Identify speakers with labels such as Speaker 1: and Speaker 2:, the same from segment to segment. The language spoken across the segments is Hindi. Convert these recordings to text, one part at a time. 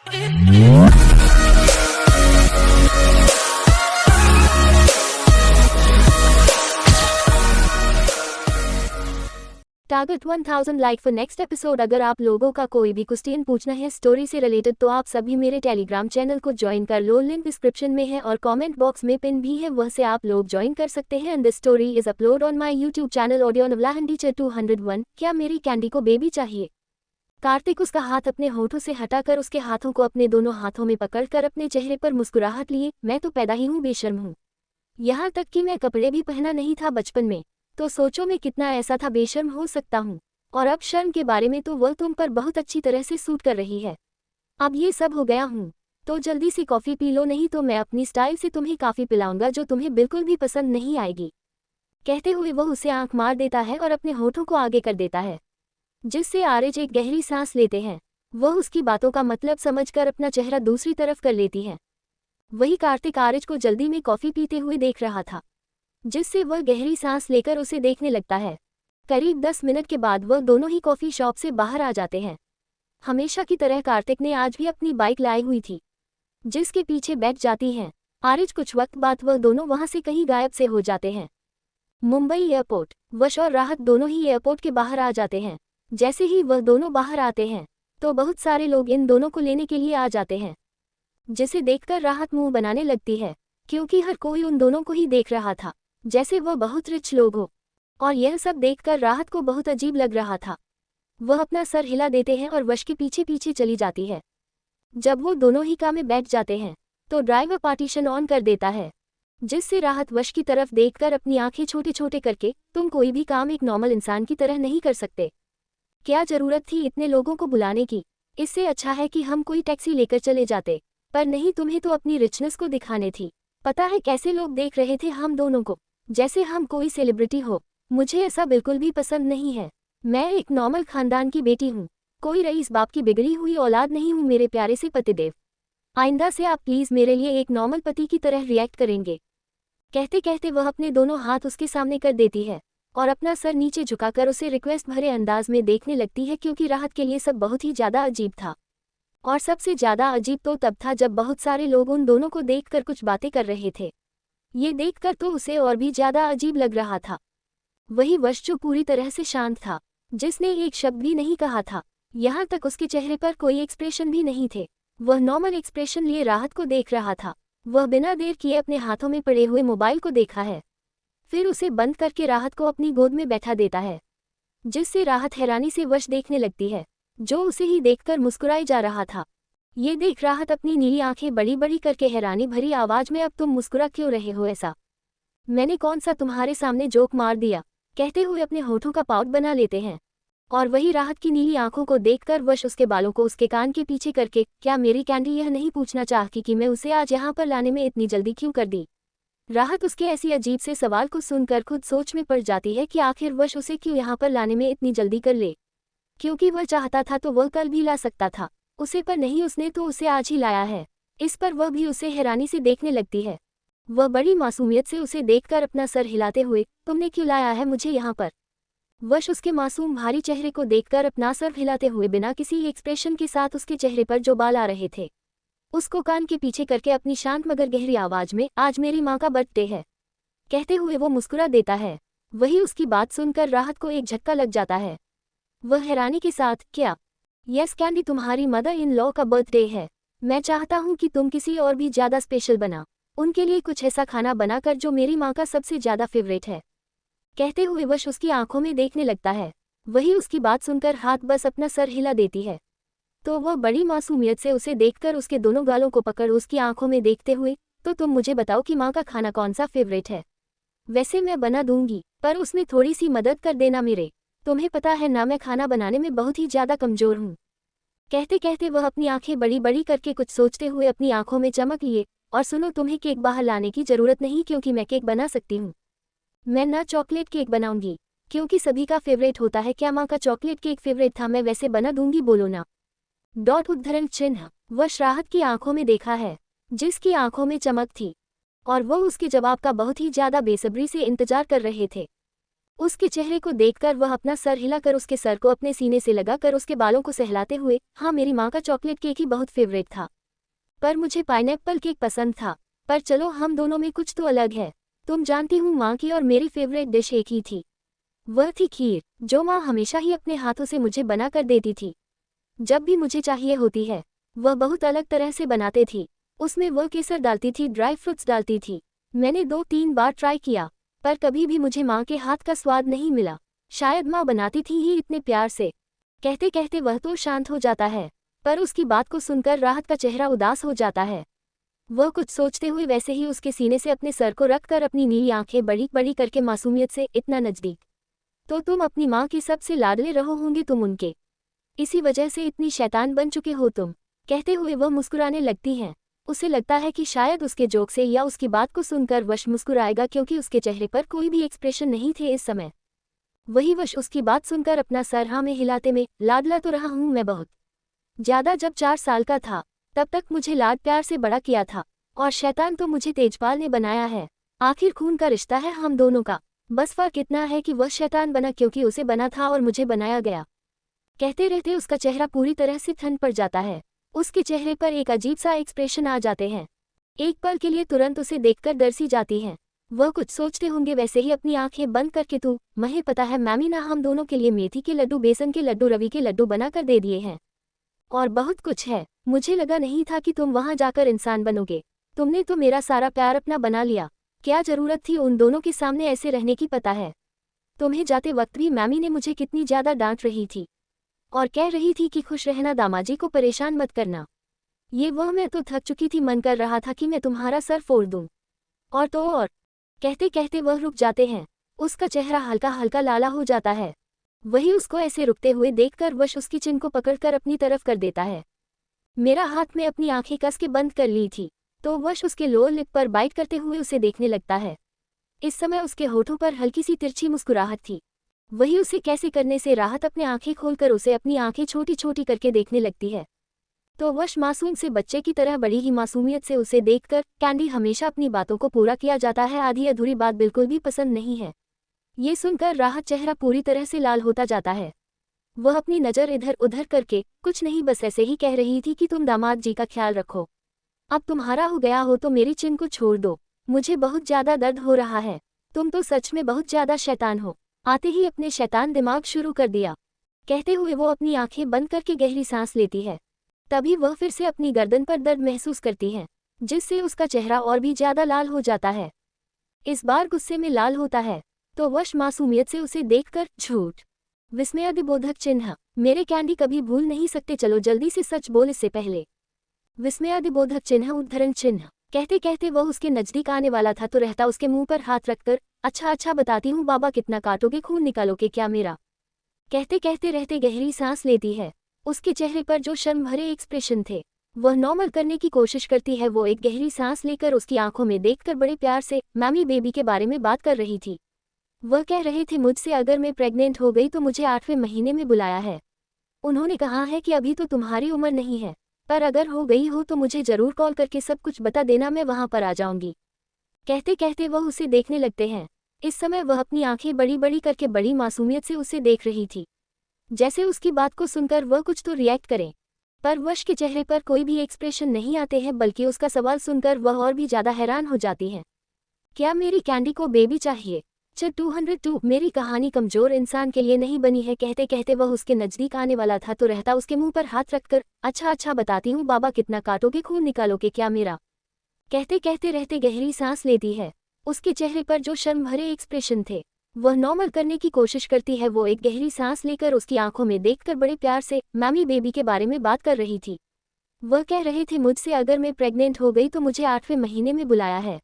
Speaker 1: Target 1000 like for next episode. अगर आप लोगों का कोई भी क्वेश्चन पूछना है स्टोरी से रिलेटेड तो आप सभी मेरे टेलीग्राम चैनल को ज्वाइन कर लो, लिंक डिस्क्रिप्शन में है और कमेंट बॉक्स में पिन भी है, वह से आप लोग ज्वाइन कर सकते हैं। And this story is upload on my YouTube channel audio नवला टीचर 201। क्या मेरी कैंडी को बेबी चाहिए? कार्तिक उसका हाथ अपने होठों से हटाकर उसके हाथों को अपने दोनों हाथों में पकड़कर अपने चेहरे पर मुस्कुराहट लिए। मैं तो पैदा ही हूँ बेशर्म हूँ, यहाँ तक कि मैं कपड़े भी पहना नहीं था बचपन में, तो सोचो मैं कितना ऐसा था बेशर्म हो सकता हूँ। और अब शर्म के बारे में तो वह तुम पर बहुत अच्छी तरह से सूट कर रही है। अब ये सब हो गया हूँ तो जल्दी से कॉफ़ी पी लो, नहीं तो मैं अपनी स्टाइल से तुम्हें काफ़ी पिलाऊंगा जो तुम्हें बिल्कुल भी पसंद नहीं आएगी। कहते हुए वह उसे आंख मार देता है और अपने होठों को आगे कर देता है, जिससे आरिज एक गहरी सांस लेते हैं। वह उसकी बातों का मतलब समझकर अपना चेहरा दूसरी तरफ कर लेती है। वही कार्तिक आरिज को जल्दी में कॉफ़ी पीते हुए देख रहा था, जिससे वह गहरी सांस लेकर उसे देखने लगता है। करीब 10 मिनट के बाद वह दोनों ही कॉफ़ी शॉप से बाहर आ जाते हैं। हमेशा की तरह कार्तिक ने आज भी अपनी बाइक लाई हुई थी, जिसके पीछे बैठ जाती हैं आरिज। कुछ वक्त बाद वह दोनों वहां से कहीं गायब से हो जाते हैं। मुंबई एयरपोर्ट। वश और राहत दोनों ही एयरपोर्ट के बाहर आ जाते हैं। जैसे ही वह दोनों बाहर आते हैं तो बहुत सारे लोग इन दोनों को लेने के लिए आ जाते हैं, जिसे देखकर राहत मुंह बनाने लगती है, क्योंकि हर कोई उन दोनों को ही देख रहा था जैसे वह बहुत रिच लोग हो। और यह सब देखकर राहत को बहुत अजीब लग रहा था। वह अपना सर हिला देते हैं और वश के पीछे पीछे चली जाती है। जब वो दोनों ही कार में बैठ जाते हैं तो ड्राइवर पार्टीशन ऑन कर देता है, जिससे राहत वश की तरफ देखकर अपनी आंखें छोटे छोटे करके, तुम कोई भी काम एक नॉर्मल इंसान की तरह नहीं कर सकते, क्या जरूरत थी इतने लोगों को बुलाने की? इससे अच्छा है कि हम कोई टैक्सी लेकर चले जाते। पर नहीं, तुम्हें तो अपनी रिचनेस को दिखाने थी। पता है कैसे लोग देख रहे थे हम दोनों को, जैसे हम कोई सेलिब्रिटी हो। मुझे ऐसा बिल्कुल भी पसंद नहीं है। मैं एक नॉर्मल खानदान की बेटी हूँ, कोई रईस बाप की बिगड़ी हुई औलाद नहीं हूँ मेरे प्यारे से पतिदेव। आइंदा से आप प्लीज मेरे लिए एक नॉर्मल पति की तरह रिएक्ट करेंगे। कहते कहते वह अपने दोनों हाथ उसके सामने कर देती है और अपना सर नीचे झुकाकर उसे रिक्वेस्ट भरे अंदाज में देखने लगती है, क्योंकि राहत के लिए सब बहुत ही ज्यादा अजीब था। और सबसे ज्यादा अजीब तो तब था जब बहुत सारे लोग उन दोनों को देखकर कुछ बातें कर रहे थे। ये देखकर तो उसे और भी ज्यादा अजीब लग रहा था। वही वश जो पूरी तरह से शांत था, जिसने एक शब्द भी नहीं कहा था, यहाँ तक उसके चेहरे पर कोई एक्सप्रेशन भी नहीं थे। वह नॉर्मल एक्सप्रेशन लिए राहत को देख रहा था। वह बिना देर किए अपने हाथों में पड़े हुए मोबाइल को देखा है, फिर उसे बंद करके राहत को अपनी गोद में बैठा देता है, जिससे राहत हैरानी से वश देखने लगती है, जो उसे ही देखकर मुस्कुराई जा रहा था। ये देख राहत अपनी नीली आंखें बड़ी बड़ी करके हैरानी भरी आवाज में, अब तुम मुस्कुरा क्यों रहे हो? ऐसा मैंने कौन सा तुम्हारे सामने जोक मार दिया? कहते हुए अपने होठों का पाउट बना लेते हैं। और वही राहत की नीली आंखों को देखकर वश उसके बालों को उसके कान के पीछे करके, क्या मेरी कैंडी यह नहीं पूछना चाहती कि मैं उसे आज यहाँ पर लाने में इतनी जल्दी क्यों कर दी? राहत उसके ऐसी अजीब से सवाल को सुनकर खुद सोच में पड़ जाती है कि आखिर वश उसे क्यों यहाँ पर लाने में इतनी जल्दी कर ले, क्योंकि वह चाहता था तो वह कल भी ला सकता था उसे, पर नहीं, उसने तो उसे आज ही लाया है। इस पर वह भी उसे हैरानी से देखने लगती है। वह बड़ी मासूमियत से उसे देखकर अपना सर हिलाते हुए, तुमने क्यों लाया है मुझे यहाँ पर? वश उसके मासूम भारी चेहरे को देखकर अपना सर हिलाते हुए बिना किसी एक्सप्रेशन के साथ उसके चेहरे पर जो बाल आ रहे थे उसको कान के पीछे करके अपनी शांत मगर गहरी आवाज में, आज मेरी माँ का बर्थडे है, कहते हुए वो मुस्कुरा देता है। वही उसकी बात सुनकर राहत को एक झटका लग जाता है। वह हैरानी के साथ, क्या? यस कैंडी, तुम्हारी मदर इन लॉ का बर्थडे है। मैं चाहता हूँ कि तुम किसी और भी ज्यादा स्पेशल बना, उनके लिए कुछ ऐसा खाना बनाकर जो मेरी माँ का सबसे ज्यादा फेवरेट है, कहते हुए वश उसकी आंखों में देखने लगता है। वही उसकी बात सुनकर हाथ बस अपना सर हिला देती है, तो वह बड़ी मासूमियत से उसे देखकर उसके दोनों गालों को पकड़ उसकी आंखों में देखते हुए, तो तुम मुझे बताओ कि माँ का खाना कौन सा फेवरेट है? वैसे मैं बना दूंगी, पर उसमें थोड़ी सी मदद कर देना मेरे। तुम्हें पता है ना, मैं खाना बनाने में बहुत ही ज्यादा कमजोर हूँ। कहते कहते वह अपनी आंखें बड़ी बड़ी करके कुछ सोचते हुए अपनी आंखों में चमक लिए, और सुनो, तुम्हें केक बाहर लाने की जरूरत नहीं, क्योंकि मैं केक बना सकती हूँ। मैं ना चॉकलेट केक बनाऊंगी, क्योंकि सभी का फेवरेट होता है। क्या माँ का चॉकलेट केक फेवरेट था? मैं वैसे बना दूंगी, बोलो ना। उद्धरण चिन्ह। वश राहत की आंखों में देखा है, जिसकी आंखों में चमक थी, और वह उसके जवाब का बहुत ही ज्यादा बेसब्री से इंतजार कर रहे थे। उसके चेहरे को देखकर वह अपना सर हिलाकर उसके सर को अपने सीने से लगाकर उसके बालों को सहलाते हुए, हाँ मेरी माँ का चॉकलेट केक ही बहुत फेवरेट था, पर मुझे पाइनएप्पल केक पसंद था। पर चलो हम दोनों में कुछ तो अलग है। तुम जानती हूँ माँ की और मेरी फेवरेट डिश एक ही थी। वह थी खीर, जो माँ हमेशा ही अपने हाथों से मुझे बना कर देती थी। जब भी मुझे चाहिए होती है, वह बहुत अलग तरह से बनाते थी। उसमें वह केसर डालती थी, ड्राई फ्रूट्स डालती थी। मैंने 2-3 बार ट्राई किया, पर कभी भी मुझे माँ के हाथ का स्वाद नहीं मिला। शायद माँ बनाती थी ही इतने प्यार से। कहते कहते वह तो शांत हो जाता है, पर उसकी बात को सुनकर राहत का चेहरा उदास हो जाता है। वह कुछ सोचते हुए वैसे ही उसके सीने से अपने सर को रखकर अपनी नीली आंखें बड़ी बड़ी करके मासूमियत से, इतना नजदीक तो तुम अपनी माँ के सबसे लाडले रहो होंगे तुम उनके, इसी वजह से इतनी शैतान बन चुके हो तुम। कहते हुए वह मुस्कुराने लगती हैं। उसे लगता है कि शायद उसके जोक से या उसकी बात को सुनकर वश मुस्कुराएगा, क्योंकि उसके चेहरे पर कोई भी एक्सप्रेशन नहीं थे इस समय। वही वश उसकी बात सुनकर अपना सर हाँ में हिलाते में, लाडला तो रहा हूँ मैं बहुत ज्यादा। जब 4 साल का था तब तक मुझे लाड प्यार से बड़ा किया था, और शैतान तो मुझे तेजपाल ने बनाया है। आखिर खून का रिश्ता है हम दोनों का, बस फर्क इतना है कि वह शैतान बना क्योंकि उसे बना था और मुझे बनाया गया। कहते रहते उसका चेहरा पूरी तरह से ठंड पड़ जाता है। उसके चेहरे पर एक अजीब सा एक्सप्रेशन आ जाते हैं। एक पल के लिए तुरंत उसे देखकर डर सी जाती हैं। वह कुछ सोचते होंगे वैसे ही अपनी आंखें बंद करके, तू महे पता है मैमी ना हम दोनों के लिए मेथी के लड्डू, बेसन के लड्डू, रवि के लड्डू बनाकर दे दिए हैं, और बहुत कुछ है। मुझे लगा नहीं था कि तुम वहां जाकर इंसान बनोगे। तुमने तो मेरा सारा प्यार अपना बना लिया। क्या जरूरत थी उन दोनों के सामने ऐसे रहने की, पता है तुम्हें जाते वक्त भी मैमी ने मुझे कितनी ज्यादा डांट रही थी और कह रही थी कि खुश रहना, दामाजी को परेशान मत करना। ये वह मैं तो थक चुकी थी, मन कर रहा था कि मैं तुम्हारा सर फोड़ दूं। और तो और, कहते कहते वह रुक जाते हैं। उसका चेहरा हल्का हल्का लाला हो जाता है। वही उसको ऐसे रुकते हुए देखकर वश उसकी चिन को पकड़कर अपनी तरफ कर देता है। मेरा हाथ में अपनी आंखें कस के बंद कर ली थी, तो वश उसके लोअर लिप पर बाइट करते हुए उसे देखने लगता है। इस समय उसके होठों पर हल्की सी तिरछी मुस्कुराहट थी। वही उसे कैसे करने से राहत अपने आंखें खोलकर उसे अपनी आंखें छोटी छोटी करके देखने लगती है। तो वश मासूम से बच्चे की तरह बड़ी ही मासूमियत से उसे देखकर, कैंडी हमेशा अपनी बातों को पूरा किया जाता है, आधी अधूरी बात बिल्कुल भी पसंद नहीं है। ये सुनकर राहत चेहरा पूरी तरह से लाल होता जाता है। वह अपनी नज़र इधर उधर करके, कुछ नहीं बस ऐसे ही कह रही थी कि तुम दामाद जी का ख्याल रखो। अब तुम्हारा हो गया हो तो मेरी चिन को छोड़ दो, मुझे बहुत ज्यादा दर्द हो रहा है। तुम तो सच में बहुत ज्यादा शैतान हो। आते ही अपने शैतान दिमाग शुरू कर दिया। कहते हुए वो अपनी आंखें बंद करके गहरी सांस लेती है। तभी वह फिर से अपनी गर्दन पर दर्द महसूस करती है, जिससे उसका चेहरा और भी ज्यादा लाल हो जाता है। इस बार गुस्से में लाल होता है, तो वश मासूमियत से उसे देखकर, झूठ, विस्मयादिबोधक चिन्ह, मेरे कैंडी कभी भूल नहीं सकते, चलो जल्दी से सच बोल इससे पहले। विस्मयादिबोधक चिन्ह, उद्धरण चिन्ह। कहते कहते वह उसके नजदीक आने वाला था तो रहता उसके मुंह पर हाथ रखकर, अच्छा अच्छा बताती हूँ बाबा, कितना काटोगे, खून निकालोगे क्या मेरा। कहते कहते रहते गहरी सांस लेती है। उसके चेहरे पर जो शर्म भरे एक्सप्रेशन थे वह नॉर्मल करने की कोशिश करती है। वो एक गहरी सांस लेकर उसकी आंखों में देखकर बड़े प्यार से मैमी बेबी के बारे में बात कर रही थी। वह कह रहे थे मुझसे अगर मैं प्रेग्नेंट हो गई तो मुझे 8वें महीने में बुलाया है। उन्होंने कहा है कि अभी तो तुम्हारी उम्र नहीं है, पर अगर हो गई हो तो मुझे जरूर कॉल करके सब कुछ बता देना, मैं वहां पर आ जाऊंगी। कहते कहते वह उसे देखने लगते हैं। इस समय वह अपनी आंखें बड़ी बड़ी करके बड़ी मासूमियत से उसे देख रही थी, जैसे उसकी बात को सुनकर वह कुछ तो रिएक्ट करे। पर वश के चेहरे पर कोई भी एक्सप्रेशन नहीं आते हैं, बल्कि उसका सवाल सुनकर वह और भी ज्यादा हैरान हो जाती है। क्या मेरी कैंडी को बेबी चाहिए? 202 मेरी कहानी कमजोर इंसान के लिए नहीं बनी है। कहते कहते वह उसके नजदीक आने वाला था तो रहता उसके मुंह पर हाथ रखकर, अच्छा अच्छा बताती हूँ बाबा, कितना काटोगे, खून निकालोगे क्या मेरा। कहते कहते रहते गहरी सांस लेती है। उसके चेहरे पर जो शर्म भरे एक्सप्रेशन थे वह नॉर्मल करने की कोशिश करती है। वो एक गहरी सांस लेकर उसकी आंखों में देखकर बड़े प्यार से मैमी बेबी के बारे में बात कर रही थी। वह कह रहे थे मुझसे अगर मैं प्रेग्नेंट हो गई तो मुझे 8वें महीने में बुलाया है।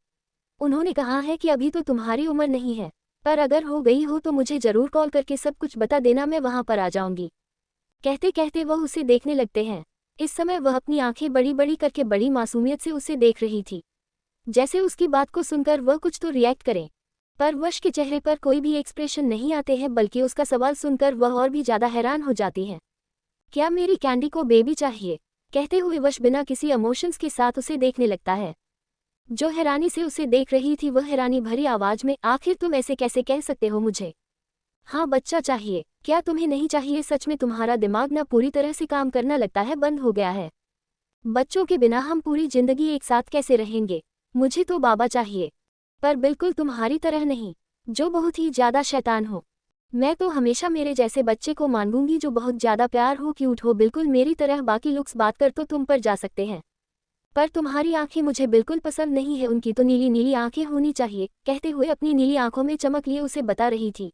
Speaker 1: उन्होंने कहा है कि अभी तो तुम्हारी उम्र नहीं है, पर अगर हो गई हो तो मुझे जरूर कॉल करके सब कुछ बता देना, मैं वहां पर आ जाऊंगी। कहते कहते वह उसे देखने लगते हैं। इस समय वह अपनी आंखें बड़ी बड़ी करके बड़ी मासूमियत से उसे देख रही थी, जैसे उसकी बात को सुनकर वह कुछ तो रिएक्ट करे। पर वश के चेहरे पर कोई भी एक्सप्रेशन नहीं आते हैं, बल्कि उसका सवाल सुनकर वह और भी ज्यादा हैरान हो जाती है। क्या मेरी कैंडी को बेबी चाहिए? कहते हुए वश बिना किसी इमोशंस के साथ उसे देखने लगता है। जो हैरानी से उसे देख रही थी वह हैरानी भरी आवाज में, आखिर तुम ऐसे कैसे कह सकते हो मुझे? हाँ बच्चा चाहिए, क्या तुम्हें नहीं चाहिए? सच में तुम्हारा दिमाग ना पूरी तरह से काम करना लगता है बंद हो गया है। बच्चों के बिना हम पूरी जिंदगी एक साथ कैसे रहेंगे? मुझे तो बाबा चाहिए, पर बिल्कुल तुम्हारी तरह नहीं, जो बहुत ही ज्यादा शैतान हो। मैं तो हमेशा मेरे जैसे बच्चे को मांगूंगी जो बहुत ज्यादा प्यार हो, क्यूट हो, बिल्कुल मेरी तरह। बाकी लुक्स बात कर तो तुम पर जा सकते हैं, पर तुम्हारी आंखें मुझे बिल्कुल पसंद नहीं है। उनकी तो नीली नीली आंखें होनी चाहिए, कहते हुए अपनी नीली आंखों में चमक लिए उसे बता रही थी।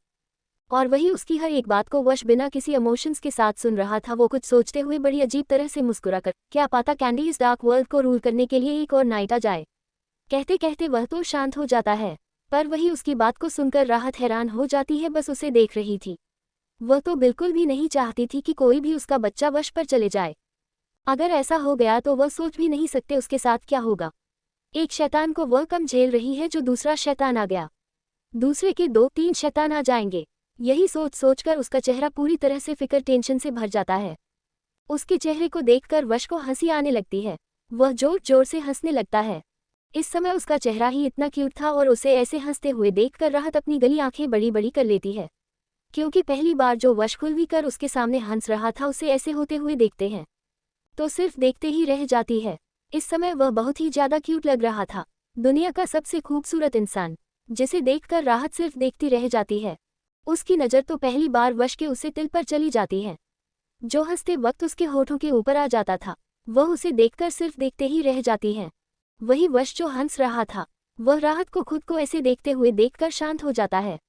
Speaker 1: और वही उसकी हर एक बात को वश बिना किसी इमोशंस के साथ सुन रहा था। वो कुछ सोचते हुए बड़ी अजीब तरह से मुस्कुराकर, क्या पाता कैंडी इस डार्क वर्ल्ड को रूल करने के लिए एक और नाइट आ जाए। कहते कहते वह तो शांत हो जाता है, पर वही उसकी बात को सुनकर राहत हैरान हो जाती है, बस उसे देख रही थी। वह तो बिल्कुल भी नहीं चाहती थी कि कोई भी उसका बच्चा वश पर चले जाए। अगर ऐसा हो गया तो वह सोच भी नहीं सकते उसके साथ क्या होगा। एक शैतान को वह कम झेल रही है जो दूसरा शैतान आ गया, दूसरे के 2-3 शैतान आ जाएंगे। यही सोच सोचकर उसका चेहरा पूरी तरह से फिक्र टेंशन से भर जाता है। उसके चेहरे को देखकर वश को हंसी आने लगती है, वह जोर जोर से हंसने लगता है। इस समय उसका चेहरा ही इतना क्यूट था और उसे ऐसे हंसते हुए देखकर राहत अपनी गली आंखें बड़ी बड़ी कर लेती है, क्योंकि पहली बार जो वश खुलवी कर उसके सामने हंस रहा था उसे ऐसे होते हुए देखते हैं तो सिर्फ देखते ही रह जाती है। इस समय वह बहुत ही ज्यादा क्यूट लग रहा था, दुनिया का सबसे खूबसूरत इंसान, जिसे देखकर राहत सिर्फ देखती रह जाती है। उसकी नज़र तो पहली बार वश के उसे तिल पर चली जाती है, जो हंसते वक्त उसके होठों के ऊपर आ जाता था। वह उसे देखकर सिर्फ देखते ही रह जाती है। वही वश जो हंस रहा था, वह राहत को खुद को ऐसे देखते हुए देखकर शांत हो जाता है।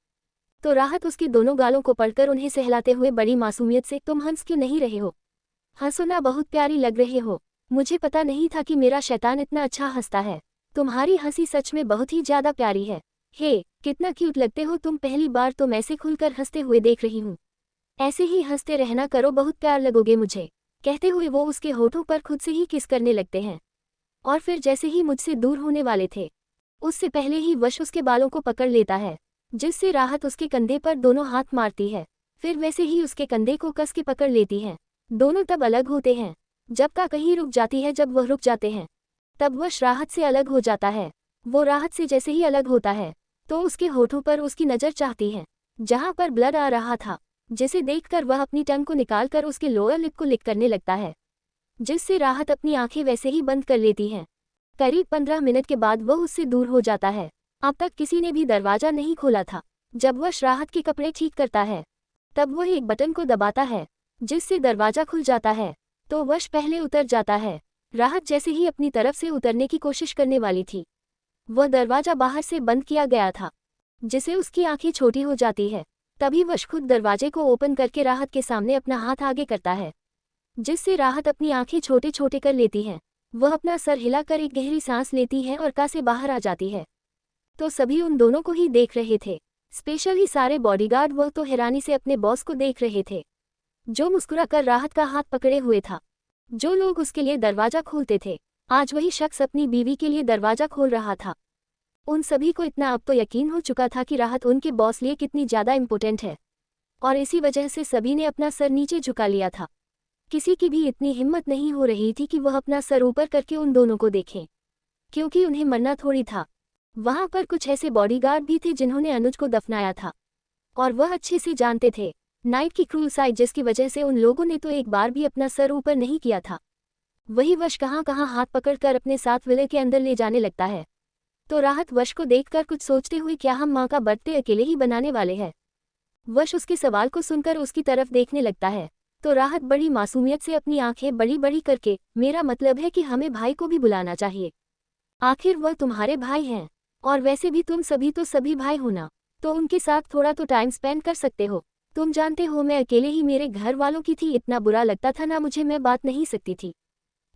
Speaker 1: तो राहत उसकी दोनों गालों को पढ़कर उन्हें सहलाते हुए बड़ी मासूमियत से, तुम हंस क्यों नहीं रहे हो? हंसो ना, बहुत प्यारी लग रहे हो। मुझे पता नहीं था कि मेरा शैतान इतना अच्छा हंसता है। तुम्हारी हंसी सच में बहुत ही ज्यादा प्यारी है। हे, कितना क्यूट लगते हो तुम, पहली बार तो मैं से खुलकर हंसते हुए देख रही हूँ। ऐसे ही हंसते रहना करो, बहुत प्यार लगोगे मुझे। कहते हुए वो उसके होठों पर खुद से ही किस करने लगते हैं। और फिर जैसे ही मुझसे दूर होने वाले थे, उससे पहले ही वश उसके बालों को पकड़ लेता है, जिससे राहत उसके कंधे पर दोनों हाथ मारती है। फिर वैसे ही उसके कंधे को कस के पकड़ लेती है। दोनों तब अलग होते हैं जब का कहीं रुक जाती है। जब वह रुक जाते हैं तब वश राहत से अलग हो जाता है। वो राहत से जैसे ही अलग होता है तो उसके होठों पर उसकी नज़र चाहती है, जहां पर ब्लड आ रहा था, जिसे देखकर वह अपनी टंग को निकालकर उसके लोअर लिप को लिक करने लगता है, जिससे राहत अपनी आंखें वैसे ही बंद कर लेती है। करीब 15 मिनट के बाद वह उससे दूर हो जाता है। अब तक किसी ने भी दरवाजा नहीं खोला था। जब वह राहत के कपड़े ठीक करता है तब वह एक बटन को दबाता है, जिससे दरवाजा खुल जाता है। तो वश पहले उतर जाता है। राहत जैसे ही अपनी तरफ से उतरने की कोशिश करने वाली थी, वह दरवाजा बाहर से बंद किया गया था, जिसे उसकी आंखें छोटी हो जाती है। तभी वश खुद दरवाजे को ओपन करके राहत के सामने अपना हाथ आगे करता है, जिससे राहत अपनी आंखें छोटे छोटे कर लेती है। वह अपना सर हिलाकर एक गहरी सांस लेती है और का से बाहर आ जाती है। तो सभी उन दोनों को ही देख रहे थे, स्पेशली सारे बॉडीगार्ड। वह तो हैरानी से अपने बॉस को देख रहे थे, जो मुस्कुराकर राहत का हाथ पकड़े हुए था। जो लोग उसके लिए दरवाजा खोलते थे, आज वही शख्स अपनी बीवी के लिए दरवाजा खोल रहा था। उन सभी को इतना अब तो यकीन हो चुका था कि राहत उनके बॉस लिए कितनी ज़्यादा इम्पोर्टेंट है, और इसी वजह से सभी ने अपना सर नीचे झुका लिया था। किसी की भी इतनी हिम्मत नहीं हो रही थी कि वह अपना सर ऊपर करके उन दोनों को देखें, क्योंकि उन्हें मरना थोड़ी था। वहां पर कुछ ऐसे बॉडीगार्ड भी थे जिन्होंने अनुज को दफनाया था, और वह अच्छे से जानते थे नाइट की क्रूल साइड, जिसकी वजह से उन लोगों ने तो एक बार भी अपना सर ऊपर नहीं किया था। वही वश कहाँ कहाँ हाथ पकड़कर अपने साथ विले के अंदर ले जाने लगता है। तो राहत वश को देखकर कुछ सोचते हुए, क्या हम माँ का बर्थडे अकेले ही बनाने वाले हैं? वश उसके सवाल को सुनकर उसकी तरफ देखने लगता है। तो राहत बड़ी मासूमियत से अपनी आंखें बड़ी बड़ी करके, मेरा मतलब है कि हमें भाई को भी बुलाना चाहिए, आखिर वह तुम्हारे भाई हैं, और वैसे भी तुम सभी तो सभी भाई हो ना, तो उनके साथ थोड़ा तो टाइम स्पेंड कर सकते हो। तुम जानते हो मैं अकेले ही मेरे घर वालों की थी, इतना बुरा लगता था ना मुझे, मैं बात नहीं सकती थी,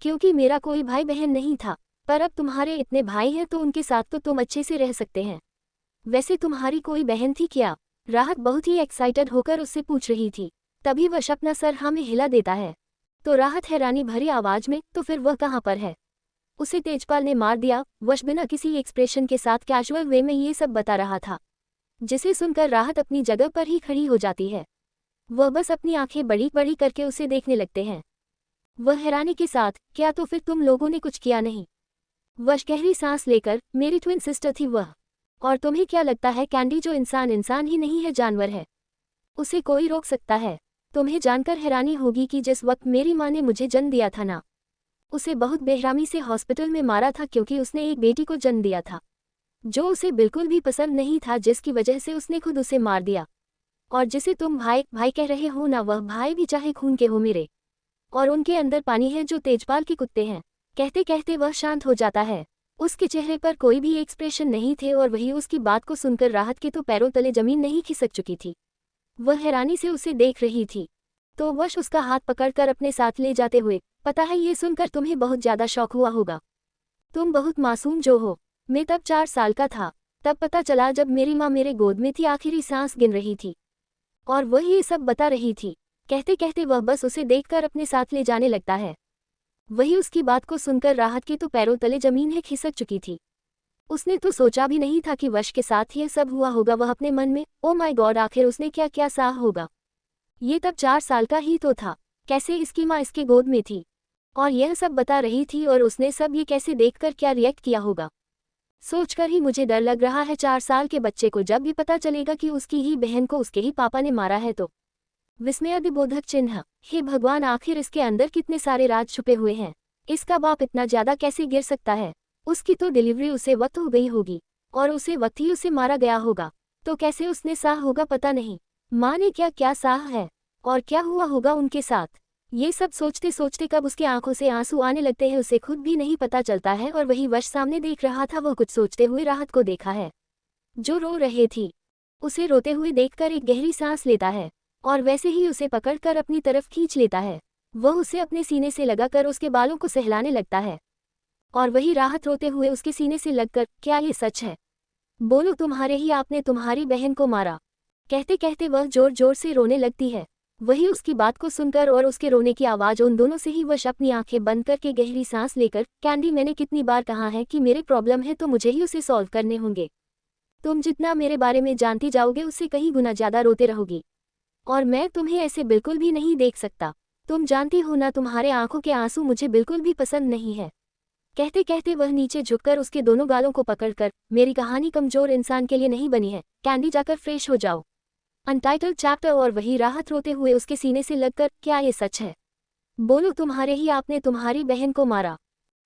Speaker 1: क्योंकि मेरा कोई भाई बहन नहीं था। पर अब तुम्हारे इतने भाई हैं तो उनके साथ तो तुम अच्छे से रह सकते हैं। वैसे तुम्हारी कोई बहन थी क्या? राहत बहुत ही एक्साइटेड होकर उससे पूछ रही थी। तभी वश अपना सर हाँ में हिला देता है। तो राहत हैरानी भरी आवाज में, तो फिर वह कहाँ पर है? उसे तेजपाल ने मार दिया। वश बिना किसी एक्सप्रेशन के साथ कैजुअल वे में ये सब बता रहा था, जिसे सुनकर राहत अपनी जगह पर ही खड़ी हो जाती है। वह बस अपनी आंखें बड़ी बड़ी करके उसे देखने लगते हैं। वह हैरानी के साथ, क्या तो फिर तुम लोगों ने कुछ किया नहीं? वश गहरी सांस लेकर, मेरी ट्विन सिस्टर थी वह, और तुम्हें क्या लगता है कैंडी जो इंसान इंसान ही नहीं है जानवर है? उसे कोई रोक सकता है? तुम्हें जानकर हैरानी होगी कि जिस वक्त मेरी माँ ने मुझे जन्म दिया था ना, उसे बहुत बेरहमी से हॉस्पिटल में मारा था क्योंकि उसने एक बेटी को जन्म दिया था जो उसे बिल्कुल भी पसंद नहीं था, जिसकी वजह से उसने खुद उसे मार दिया। और जिसे तुम भाई भाई कह रहे हो ना, वह भाई भी चाहे खून के हो मेरे, और उनके अंदर पानी है जो तेजपाल के कुत्ते हैं। कहते कहते वह शांत हो जाता है। उसके चेहरे पर कोई भी एक्सप्रेशन नहीं थे और वही उसकी बात को सुनकर राहत के तो पैरों तले जमीन नहीं खिसक चुकी थी। वह हैरानी से उसे देख रही थी। तो वश उसका हाथ पकड़कर अपने साथ ले जाते हुए, पता है ये सुनकर तुम्हें बहुत ज्यादा शौक हुआ होगा। तुम बहुत मासूम जो हो। मैं तब 4 साल का था। तब पता चला जब मेरी माँ मेरे गोद में थी, आखिरी सांस गिन रही थी और वह ये सब बता रही थी। कहते कहते वह बस उसे देखकर अपने साथ ले जाने लगता है। वही उसकी बात को सुनकर राहत के तो पैरों तले जमीन है खिसक चुकी थी। उसने तो सोचा भी नहीं था कि वश के साथ यह सब हुआ होगा। वह अपने मन में, ओ माय गॉड, आखिर उसने क्या क्या सहा होगा। ये तब 4 साल का ही तो था। कैसे इसकी माँ इसके गोद में थी और यह सब बता रही थी, और उसने सब ये कैसे देखकर क्या रिएक्ट किया होगा। सोचकर ही मुझे डर लग रहा है 4 साल के बच्चे को जब भी पता चलेगा कि उसकी ही बहन को उसके ही पापा ने मारा है तो। विस्मयादिबोधक चिन्ह। हे भगवान, आखिर इसके अंदर कितने सारे राज छुपे हुए हैं। इसका बाप इतना ज्यादा कैसे गिर सकता है। उसकी तो डिलीवरी उसे वक्त हो गई होगी और उसे वक्त ही उसे मारा गया होगा। तो कैसे उसने सहा होगा पता नहीं। माँ ने क्या क्या सहा है और क्या हुआ होगा उनके साथ। ये सब सोचते सोचते कब उसकी आंखों से आंसू आने लगते हैं उसे खुद भी नहीं पता चलता है। और वही वश सामने देख रहा था। वह कुछ सोचते हुए राहत को देखा है जो रो रहे थी। उसे रोते हुए देखकर एक गहरी सांस लेता है और वैसे ही उसे पकड़कर अपनी तरफ खींच लेता है। वह उसे अपने सीने से लगाकर उसके बालों को सहलाने लगता है और वही राहत रोते हुए उसके सीने से लगकर, क्या ये सच है? बोलो, तुम्हारे ही आपने तुम्हारी बहन को मारा? कहते कहते वह जोर जोर से रोने लगती है। वही उसकी बात को सुनकर और उसके रोने की आवाज उन दोनों से ही वश अपनी आंखें बंद करके गहरी सांस लेकर, कैंडी, मैंने कितनी बार कहा है कि मेरे प्रॉब्लम है तो मुझे ही उसे सॉल्व करने होंगे। तुम जितना मेरे बारे में जानती जाओगे उससे कहीं गुना ज्यादा रोते रहोगी और मैं तुम्हें ऐसे बिल्कुल भी नहीं देख सकता। तुम जानती हो ना, तुम्हारे आंखों के आंसू मुझे बिल्कुल भी पसंद नहीं है। कहते कहते वह नीचे झुककर उसके दोनों गालों को पकड़कर, मेरी कहानी कमजोर इंसान के लिए नहीं बनी है, कैंडी जाकर फ्रेश हो जाओ। Untitled chapter. और वही राहत रोते हुए उसके सीने से लगकर, क्या ये सच है? बोलो, तुम्हारे ही आपने तुम्हारी बहन को मारा?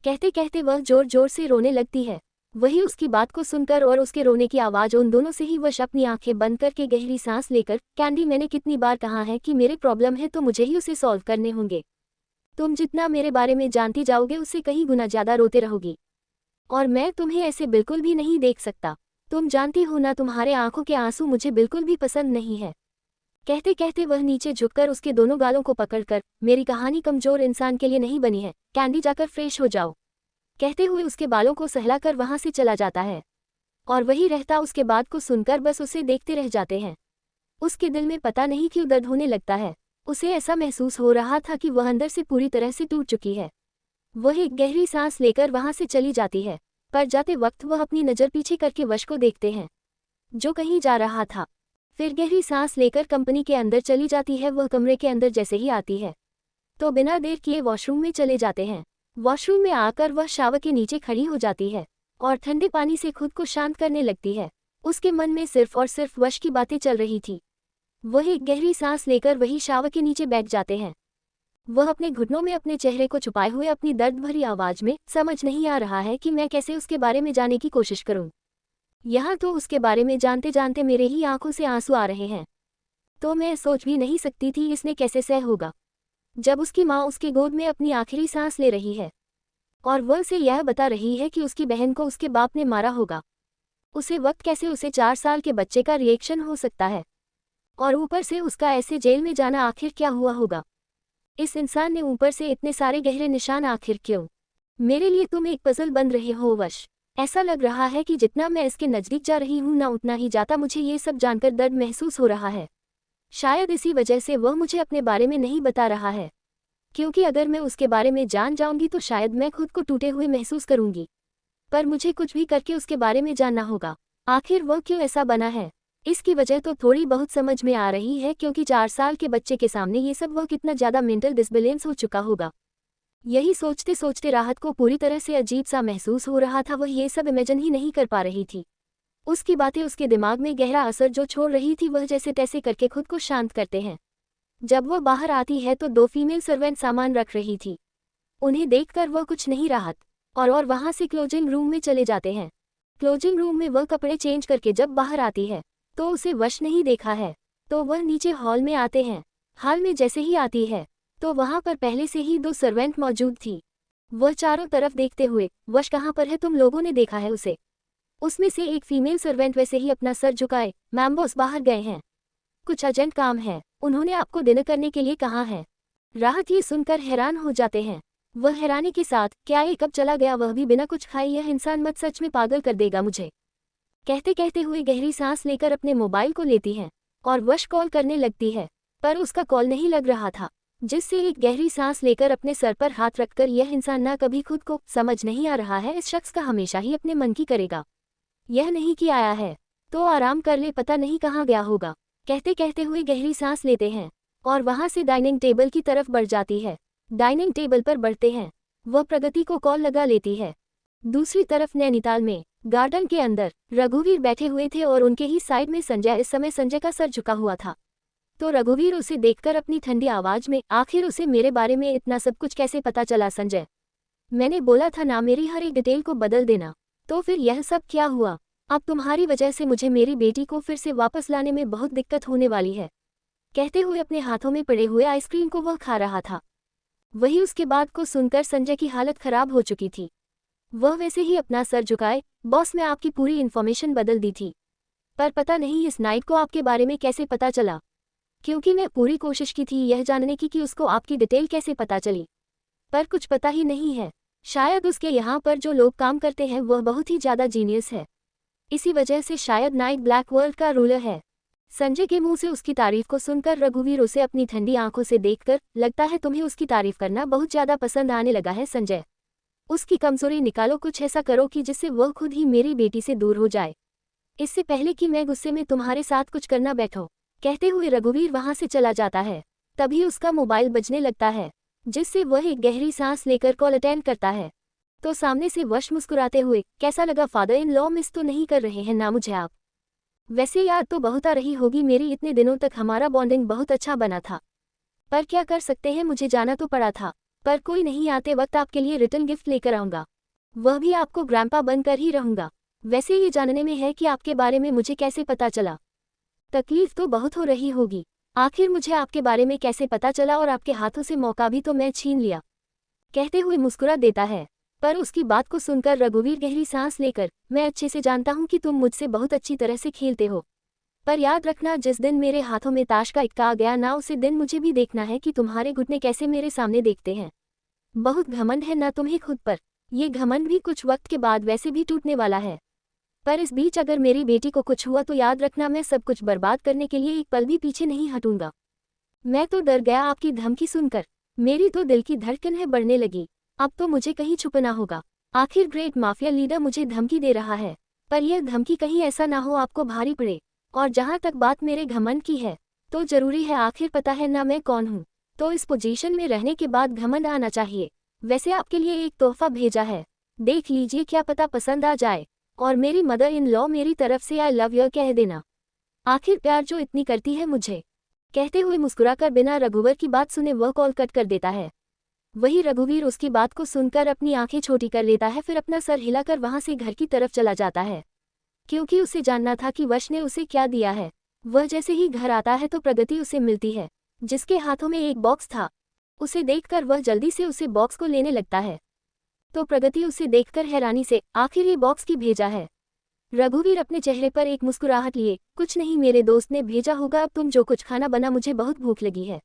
Speaker 1: कहते कहते वह जोर जोर से रोने लगती है। वही उसकी बात को सुनकर और उसके रोने की आवाज उन दोनों से ही वश अपनी आंखें बंद करके गहरी सांस लेकर, कैंडी, मैंने कितनी बार कहा है कि मेरे प्रॉब्लम है तो मुझे ही उसे सॉल्व करने होंगे। तुम जितना मेरे बारे में जानती जाओगे उससे कहीं गुना ज्यादा रोते रहोगी और मैं तुम्हें ऐसे बिल्कुल भी नहीं देख सकता। तुम जानती हो ना, तुम्हारे आंखों के आंसू मुझे बिल्कुल भी पसंद नहीं है। कहते कहते वह नीचे झुककर उसके दोनों गालों को पकड़कर, मेरी कहानी कमजोर इंसान के लिए नहीं बनी है, कैंडी जाकर फ्रेश हो जाओ। कहते हुए उसके बालों को सहलाकर वहां से चला जाता है और वही रहता उसके बात को सुनकर बस उसे देखते रह जाते हैं। उसके दिल में पता नहीं क्यों दर्द होने लगता है। उसे ऐसा महसूस हो रहा था कि वह अंदर से पूरी तरह से टूट चुकी है। वह एक गहरी सांस लेकर वहां से चली जाती है, पर जाते वक्त वह अपनी नज़र पीछे करके वश को देखते हैं जो कहीं जा रहा था। फिर गहरी सांस लेकर कंपनी के अंदर चली जाती है। वह कमरे के अंदर जैसे ही आती है तो बिना देर किए वॉशरूम में चले जाते हैं। वॉशरूम में आकर वह शावर के नीचे खड़ी हो जाती है और ठंडे पानी से खुद को शांत करने लगती है। उसके मन में सिर्फ और सिर्फ वश की बातें चल रही थी। वह एक गहरी सांस लेकर वही शावर के नीचे बैठ जाते हैं। वह अपने घुटनों में अपने चेहरे को छुपाए हुए अपनी दर्द भरी आवाज में, समझ नहीं आ रहा है कि मैं कैसे उसके बारे में जानने की कोशिश करूं। यहाँ तो उसके बारे में जानते जानते मेरे ही आंखों से आंसू आ रहे हैं। तो मैं सोच भी नहीं सकती थी इसने कैसे सह होगा जब उसकी माँ उसके गोद में अपनी आखिरी सांस ले रही है और वह उसे यह बता रही है कि उसकी बहन को उसके बाप ने मारा होगा। उसे वक्त कैसे उसे 4 साल के बच्चे का रिएक्शन हो सकता है और ऊपर से उसका ऐसे जेल में जाना, आखिर क्या हुआ होगा। इस इंसान ने ऊपर से इतने सारे गहरे निशान आखिर क्यों? मेरे लिए तुम एक पजल बन रहे हो वश। ऐसा लग रहा है कि जितना मैं इसके नजदीक जा रही हूं ना उतना ही ज्यादा मुझे ये सब जानकर दर्द महसूस हो रहा है। शायद इसी वजह से वह मुझे अपने बारे में नहीं बता रहा है, क्योंकि अगर मैं उसके बारे में जान जाऊंगी तो शायद मैं खुद को टूटे हुए महसूस करूंगी। पर मुझे कुछ भी करके उसके बारे में जानना होगा। आखिर वह क्यों ऐसा बना है? इसकी वजह तो थोड़ी बहुत समझ में आ रही है, क्योंकि 4 साल के बच्चे के सामने ये सब वह कितना ज़्यादा मेंटल डिसबैलेंस हो चुका होगा। यही सोचते सोचते राहत को पूरी तरह से अजीब सा महसूस हो रहा था। वह ये सब इमेजिन ही नहीं कर पा रही थी। उसकी बातें उसके दिमाग में गहरा असर जो छोड़ रही थी, वह जैसे तैसे करके खुद को शांत करते हैं। जब वह बाहर आती है तो 2 फीमेल सर्वेंट सामान रख रही थी। उन्हें देखकर वह कुछ नहीं राहत और वहां से क्लोजिंग रूम में चले जाते हैं। क्लोजिंग रूम में वह कपड़े चेंज करके जब बाहर आती है तो उसे वश नहीं देखा है, तो वह नीचे हॉल में आते हैं। हॉल में जैसे ही आती है तो वहां पर पहले से ही 2 सर्वेंट मौजूद थी। वह चारों तरफ देखते हुए, वश कहाँ पर है, तुम लोगों ने देखा है उसे? उसमें से एक फीमेल सर्वेंट वैसे ही अपना सर झुकाए, मैम बॉस बाहर गए हैं, कुछ अर्जेंट काम है, उन्होंने आपको डिनर करने के लिए कहा है। राहत ये सुनकर हैरान हो जाते हैं। वह हैरानी के साथ, क्या ये कब चला गया, वह भी बिना कुछ खाए, यह इंसान मत सच में पागल कर देगा मुझे। कहते कहते हुए गहरी सांस लेकर अपने मोबाइल को लेती हैं और वश कॉल करने लगती है, पर उसका कॉल नहीं लग रहा था, जिससे एक गहरी सांस लेकर अपने सर पर हाथ रखकर, यह इंसान ना कभी खुद को समझ नहीं आ रहा है, इस शख्स का हमेशा ही अपने मन की करेगा, यह नहीं कि आया है तो आराम कर ले, पता नहीं कहाँ गया होगा। कहते कहते हुए गहरी सांस लेते हैं और वहां से डाइनिंग टेबल की तरफ बढ़ जाती है। डाइनिंग टेबल पर बढ़ते हैं, वह प्रगति को कॉल लगा लेती है। दूसरी तरफ नैनीताल में गार्डन के अंदर रघुवीर बैठे हुए थे और उनके ही साइड में संजय। इस समय संजय का सर झुका हुआ था, तो रघुवीर उसे देखकर अपनी ठंडी आवाज में, आखिर उसे मेरे बारे में इतना सब कुछ कैसे पता चला संजय? मैंने बोला था ना मेरी हर एक डिटेल को बदल देना, तो फिर यह सब क्या हुआ? अब तुम्हारी वजह से मुझे मेरी बेटी को फिर से वापस लाने में बहुत दिक्कत होने वाली है। कहते हुए अपने हाथों में पड़े हुए आइसक्रीम को वह खा रहा था। वही उसके बात को सुनकर संजय की हालत खराब हो चुकी थी। वह वैसे ही अपना सर झुकाए, बॉस मैं आपकी पूरी इन्फॉर्मेशन बदल दी थी, पर पता नहीं इस नाइट को आपके बारे में कैसे पता चला, क्योंकि मैं पूरी कोशिश की थी यह जानने की कि उसको आपकी डिटेल कैसे पता चली, पर कुछ पता ही नहीं है। शायद उसके यहाँ पर जो लोग काम करते हैं वह बहुत ही ज़्यादा जीनियस है, इसी वजह से शायद नाइट ब्लैक वर्ल्ड का रूलर है। संजय के मुंह से उसकी तारीफ को सुनकर रघुवीर उसे अपनी ठंडी आंखों से देखकर, लगता है तुम्हें उसकी तारीफ करना बहुत ज़्यादा पसंद आने लगा है संजय। उसकी कमजोरी निकालो, कुछ ऐसा करो कि जिससे वह खुद ही मेरी बेटी से दूर हो जाए, इससे पहले कि मैं गुस्से में तुम्हारे साथ कुछ करना बैठो। कहते हुए रघुवीर वहां से चला जाता है। तभी उसका मोबाइल बजने लगता है, जिससे वह एक गहरी सांस लेकर कॉल अटेंड करता है। तो सामने से वश मुस्कुराते हुए, कैसा लगा फादर इन लॉ, मिस तो नहीं कर रहे हैं ना मुझे आप? वैसे याद तो बहुत आ रही होगी मेरी, इतने दिनों तक हमारा बॉन्डिंग बहुत अच्छा बना था, पर क्या कर सकते हैं, मुझे जाना तो पड़ा था, पर कोई नहीं, आते वक्त आपके लिए रिटर्न गिफ्ट लेकर आऊंगा, वह भी आपको ग्रैंपा बनकर ही रहूंगा। वैसे ये जानने में है कि आपके बारे में मुझे कैसे पता चला। तकलीफ तो बहुत हो रही होगी, आखिर मुझे आपके बारे में कैसे पता चला, और आपके हाथों से मौका भी तो मैं छीन लिया। कहते हुए मुस्कुरा देता है, पर उसकी बात को सुनकर रघुवीर गहरी सांस लेकर, मैं अच्छे से जानता हूं कि तुम मुझसे बहुत अच्छी तरह से खेलते हो, पर याद रखना जिस दिन मेरे हाथों में ताश का इक्का आ गया ना, उसी दिन मुझे भी देखना है कि तुम्हारे घुटने कैसे मेरे सामने देखते हैं। बहुत घमंड है ना तुम्हें खुद पर, ये घमंड भी कुछ वक्त के बाद वैसे भी टूटने वाला है, पर इस बीच अगर मेरी बेटी को कुछ हुआ तो याद रखना मैं सब कुछ बर्बाद करने के लिए एक पल भी पीछे नहीं हटूंगा। मैं तो डर गया आपकी धमकी सुनकर, मेरी तो दिल की धड़कन है बढ़ने लगी, अब तो मुझे कहीं छुपना होगा। आखिर ग्रेट माफिया लीडर मुझे धमकी दे रहा है, पर यह धमकी कहीं ऐसा ना हो आपको भारी पड़े। और जहां तक बात मेरे घमंड की है, तो जरूरी है, आखिर पता है ना मैं कौन हूं, तो इस पोजीशन में रहने के बाद घमंड आना चाहिए। वैसे आपके लिए एक तोहफा भेजा है, देख लीजिए, क्या पता पसंद आ जाए, और मेरी मदर इन लॉ मेरी तरफ से आई लव यू कह देना, आखिर प्यार जो इतनी करती है मुझे। कहते हुए मुस्कुराकर बिना रघुवर की बात सुने वह कॉल कट कर देता है। वही रघुवीर उसकी बात को सुनकर अपनी आंखें छोटी कर लेता है, फिर अपना सर हिलाकर वहां से घर की तरफ चला जाता है, क्योंकि उसे जानना था कि वश ने उसे क्या दिया है। वह जैसे ही घर आता है तो प्रगति उसे मिलती है, जिसके हाथों में एक बॉक्स था। उसे देखकर वह जल्दी से उसे बॉक्स को लेने लगता है, तो प्रगति उसे देखकर हैरानी से, आखिर ये बॉक्स की भेजा है? रघुवीर अपने चेहरे पर एक मुस्कुराहट लिए, कुछ नहीं, मेरे दोस्त ने भेजा होगा, अब तुम जो कुछ खाना बना, मुझे बहुत भूख लगी है।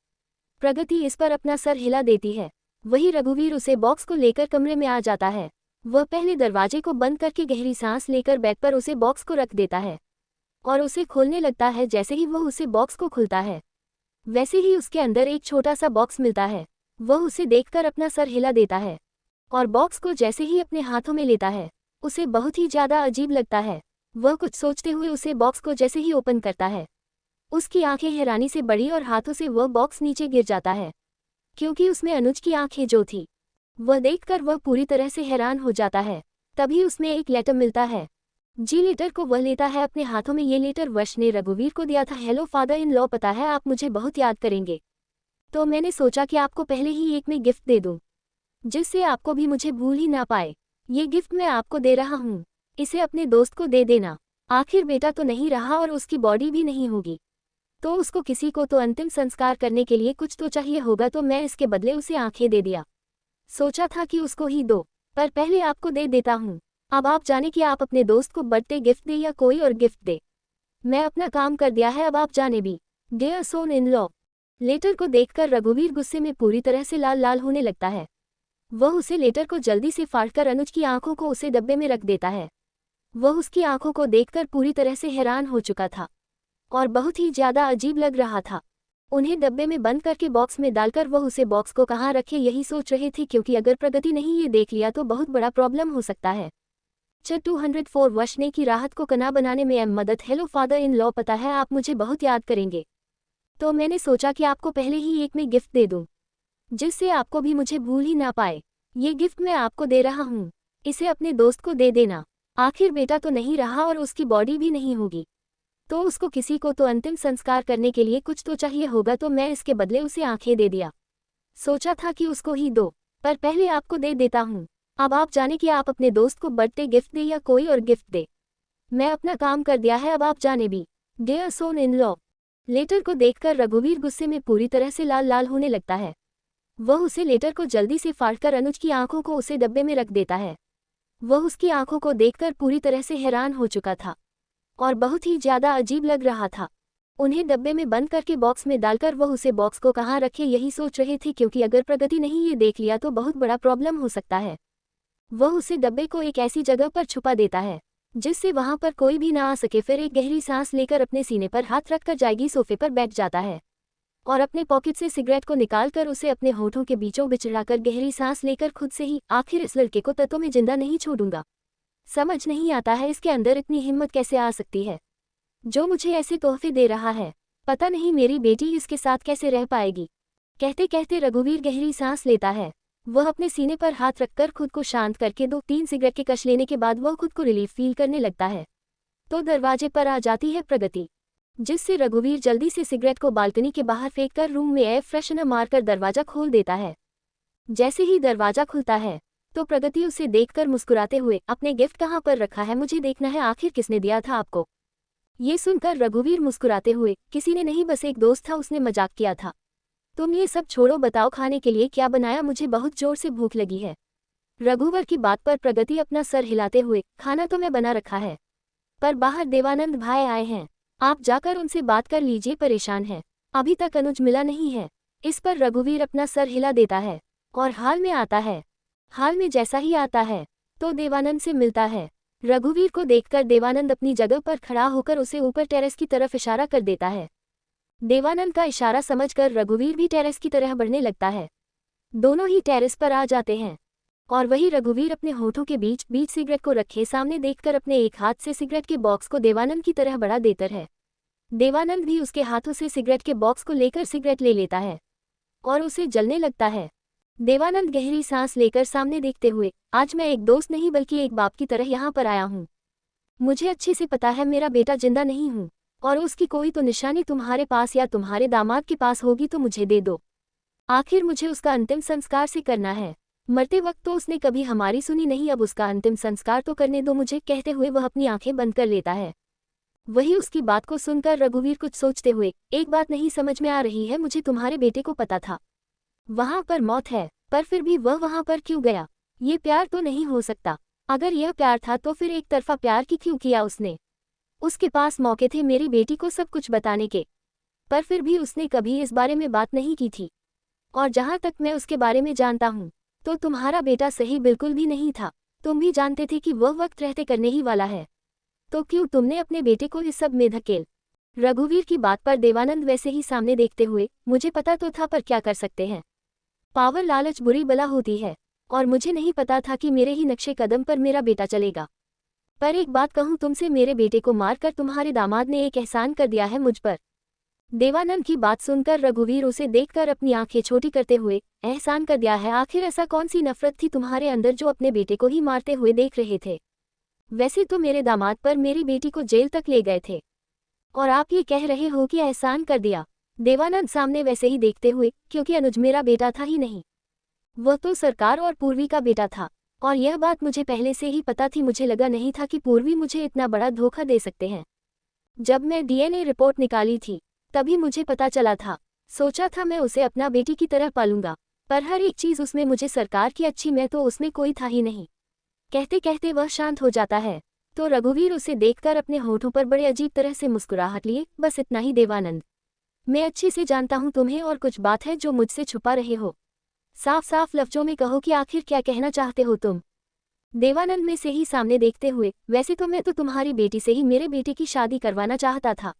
Speaker 1: प्रगति इस पर अपना सर हिला देती है। वही रघुवीर उसे बॉक्स को लेकर कमरे में आ जाता है। वह पहले दरवाजे को बंद करके गहरी सांस लेकर बेड पर उसे बॉक्स को रख देता है और उसे खोलने लगता है। जैसे ही वह उसे बॉक्स को खुलता है, वैसे ही उसके अंदर एक छोटा सा बॉक्स मिलता है। वह उसे देखकर अपना सर हिला देता है और बॉक्स को जैसे ही अपने हाथों में लेता है, उसे बहुत ही ज्यादा अजीब लगता है। वह कुछ सोचते हुए उसे बॉक्स को जैसे ही ओपन करता है, उसकी आंखें हैरानी से बड़ी और हाथों से वह बॉक्स नीचे गिर जाता है, क्योंकि उसमें अनुज की आंखें जो थी, वह देखकर वह पूरी तरह से हैरान हो जाता है। तभी उसमें एक लेटर मिलता है। जी लेटर को वह लेता है अपने हाथों में। ये लेटर वश ने रघुवीर को दिया था। हेलो फादर इन लॉ, पता है आप मुझे बहुत याद करेंगे, तो मैंने सोचा कि आपको पहले ही एक में गिफ्ट दे दूं, जिससे आपको भी मुझे भूल ही ना पाए। ये गिफ्ट मैं आपको दे रहा हूँ, इसे अपने दोस्त को दे देना। आखिर बेटा तो नहीं रहा और उसकी बॉडी भी नहीं होगी, तो उसको किसी को तो अंतिम संस्कार करने के लिए कुछ तो चाहिए होगा, तो मैं इसके बदले उसे आंखें दे दिया। सोचा था कि उसको ही दो, पर पहले आपको दे देता हूँ। अब आप जाने कि आप अपने दोस्त को बर्थडे गिफ्ट दे या कोई और गिफ्ट दे। मैं अपना काम कर दिया है, अब आप जाने भी। Dear son in law. Letter को देखकर रघुवीर गुस्से में पूरी तरह से लाल लाल होने लगता है। वह उसे लेटर को जल्दी से फाड़कर अनुज की आंखों को उसे डब्बे में रख देता है। वह उसकी आंखों को देखकर पूरी तरह से हैरान हो चुका था और बहुत ही ज्यादा अजीब लग रहा था। उन्हें डब्बे में बंद करके बॉक्स में डालकर वह उसे बॉक्स को कहाँ रखे यही सोच रहे थे, क्योंकि अगर प्रगति नहीं ये देख लिया तो बहुत बड़ा प्रॉब्लम हो सकता है। 204 वशने की राहत को कना बनाने में मदद। हेलो फादर इन लॉ, पता है आप मुझे बहुत याद करेंगे, तो मैंने सोचा कि आपको पहले ही एक में गिफ्ट दे दूं, जिससे आपको भी मुझे भूल ही ना पाए। ये गिफ्ट मैं आपको दे रहा हूँ, इसे अपने दोस्त को दे देना। आखिर बेटा तो नहीं रहा और उसकी बॉडी भी नहीं होगी, तो उसको किसी को तो अंतिम संस्कार करने के लिए कुछ तो चाहिए होगा, तो मैं इसके बदले उसे आंखें दे दिया। सोचा था कि उसको ही दो, पर पहले आपको दे देता हूँ। अब आप जाने कि आप अपने दोस्त को बर्थडे गिफ्ट दे या कोई और गिफ्ट दे। मैं अपना काम कर दिया है, अब आप जाने भी। Dear son in law. Letter को देखकर रघुवीर गुस्से में पूरी तरह से लाल लाल होने लगता है। वह उसे लेटर को जल्दी से फाड़कर अनुज की आंखों को उसे डब्बे में रख देता है। वह उसकी आंखों को देखकर पूरी तरह से हैरान हो चुका था और बहुत ही ज्यादा अजीब लग रहा था। उन्हें डब्बे में बंद करके बॉक्स में डालकर वह उसे बॉक्स को कहाँ रखे यही सोच रहे थे, क्योंकि अगर प्रगति नहीं ये देख लिया तो बहुत बड़ा प्रॉब्लम हो सकता है। वह उसे डब्बे को एक ऐसी जगह पर छुपा देता है जिससे वहां पर कोई भी ना आ सके। फिर एक गहरी सांस लेकर अपने सीने पर हाथ रखकर जाएगी सोफे पर बैठ जाता है और अपने पॉकेट से सिगरेट को निकालकर उसे अपने होठों के बीचों बिचड़ाकर गहरी सांस लेकर खुद से ही, आखिर इस लड़के को तत्व में जिंदा नहीं छोड़ूंगा। समझ नहीं आता है इसके अंदर इतनी हिम्मत कैसे आ सकती है, जो मुझे ऐसे तोहफे दे रहा है। पता नहीं मेरी बेटी इसके साथ कैसे रह पाएगी। कहते कहते रघुवीर गहरी सांस लेता है। वह अपने सीने पर हाथ रखकर खुद को शांत करके 2-3 सिगरेट के कश लेने के बाद वह खुद को रिलीफ फील करने लगता है, तो दरवाजे पर आ जाती है प्रगति, जिससे रघुवीर जल्दी से सिगरेट को बालकनी के बाहर फेंककर रूम में एयर फ्रेशनर मारकर दरवाजा खोल देता है। जैसे ही दरवाजा खुलता है तो प्रगति उसे देखकर मुस्कुराते हुए, अपने गिफ्ट कहाँ पर रखा है, मुझे देखना है, आखिर किसने दिया था आपको। ये सुनकर रघुवीर मुस्कुराते हुए, किसी ने नहीं, बस एक दोस्त था, उसने मजाक किया था। तुम ये सब छोड़ो, बताओ खाने के लिए क्या बनाया, मुझे बहुत जोर से भूख लगी है। रघुवर की बात पर प्रगति अपना सर हिलाते हुए, खाना तो मैं बना रखा है, पर बाहर देवानंद भाई आए हैं, आप जाकर उनसे बात कर लीजिए, परेशान है, अभी तक अनुज मिला नहीं है। इस पर रघुवीर अपना सर हिला देता है और हाल में आता है। हाल में जैसा ही आता है तो देवानंद से मिलता है। रघुवीर को देखकर देवानंद अपनी जगह पर खड़ा होकर उसे ऊपर टेरेस की तरफ इशारा कर देता है। देवानंद का इशारा समझकर रघुवीर भी टेरेस की तरह बढ़ने लगता है। दोनों ही टेरेस पर आ जाते हैं और वही रघुवीर अपने होठों के बीच बीच सिगरेट को रखे सामने देखकर अपने एक हाथ से सिगरेट के बॉक्स को देवानंद की तरह बढ़ा देता है। देवानंद भी उसके हाथों से सिगरेट के बॉक्स को लेकर सिगरेट ले लेता है और उसे जलने लगता है। देवानंद गहरी सांस लेकर सामने देखते हुए, आज मैं एक दोस्त नहीं बल्कि एक बाप की तरह यहाँ पर आया हूँ। मुझे अच्छे से पता है मेरा बेटा जिंदा नहीं हूँ और उसकी कोई तो निशानी तुम्हारे पास या तुम्हारे दामाद के पास होगी, तो मुझे दे दो। आखिर मुझे उसका अंतिम संस्कार से करना है। मरते वक्त तो उसने कभी हमारी सुनी नहीं, अब उसका अंतिम संस्कार तो करने दो मुझे। कहते हुए वह अपनी आंखें बंद कर लेता है। वही उसकी बात को सुनकर रघुवीर कुछ सोचते हुए, एक बात नहीं समझ में आ रही है, मुझे तुम्हारे बेटे को पता था वहां पर मौत है, पर फिर भी वह वहां पर क्यों गया। ये प्यार तो नहीं हो सकता। अगर यह प्यार था तो फिर एक तरफा प्यार की क्यों किया उसने। उसके पास मौके थे मेरी बेटी को सब कुछ बताने के, पर फिर भी उसने कभी इस बारे में बात नहीं की थी। और जहां तक मैं उसके बारे में जानता हूं तो तुम्हारा बेटा सही बिल्कुल भी नहीं था। तुम भी जानते थे कि वह वक्त रहते करने ही वाला है, तो क्यों तुमने अपने बेटे को इस सब में धकेल। रघुवीर की बात पर देवानंद वैसे ही सामने देखते हुए, मुझे पता तो था, पर क्या कर सकते हैं। पावर लालच बुरी बला होती है और मुझे नहीं पता था कि मेरे ही नक्शे कदम पर मेरा बेटा चलेगा। पर एक बात कहूं तुमसे, मेरे बेटे को मारकर तुम्हारे दामाद ने एक एहसान कर दिया है मुझ पर। देवानंद की बात सुनकर रघुवीर उसे देखकर अपनी आंखें छोटी करते हुए, एहसान कर दिया है, आखिर ऐसा कौन सी नफरत थी तुम्हारे अंदर जो अपने बेटे को ही मारते हुए देख रहे थे। वैसे तो मेरे दामाद पर मेरी बेटी को जेल तक ले गए थे, और आप ये कह रहे हो कि एहसान कर दिया। देवानंद सामने वैसे ही देखते हुए, क्योंकि अनुज मेरा बेटा था ही नहीं, वह तो सरकार और पूर्वी का बेटा था, और यह बात मुझे पहले से ही पता थी। मुझे लगा नहीं था कि पूर्वी मुझे इतना बड़ा धोखा दे सकते हैं। जब मैं डीएनए रिपोर्ट निकाली थी तभी मुझे पता चला था। सोचा था मैं उसे अपना बेटी की तरह पालूंगा, पर हर एक चीज़ उसमें मुझे सरकार की अच्छी, मैं तो उसमें कोई था ही नहीं। कहते कहते वह शांत हो जाता है, तो रघुवीर उसे देखकर अपने होठों पर बड़े अजीब तरह से मुस्कुराहट लिए। बस इतना ही देवानंद, मैं अच्छे से जानता हूँ तुम्हें, और कुछ बात है जो मुझसे छुपा रहे हो। साफ साफ लफ्जों में कहो कि आखिर क्या कहना चाहते हो तुम। देवानंद में से ही सामने देखते हुए, वैसे तो मैं तो तुम्हारी बेटी से ही मेरे बेटे की शादी करवाना चाहता था,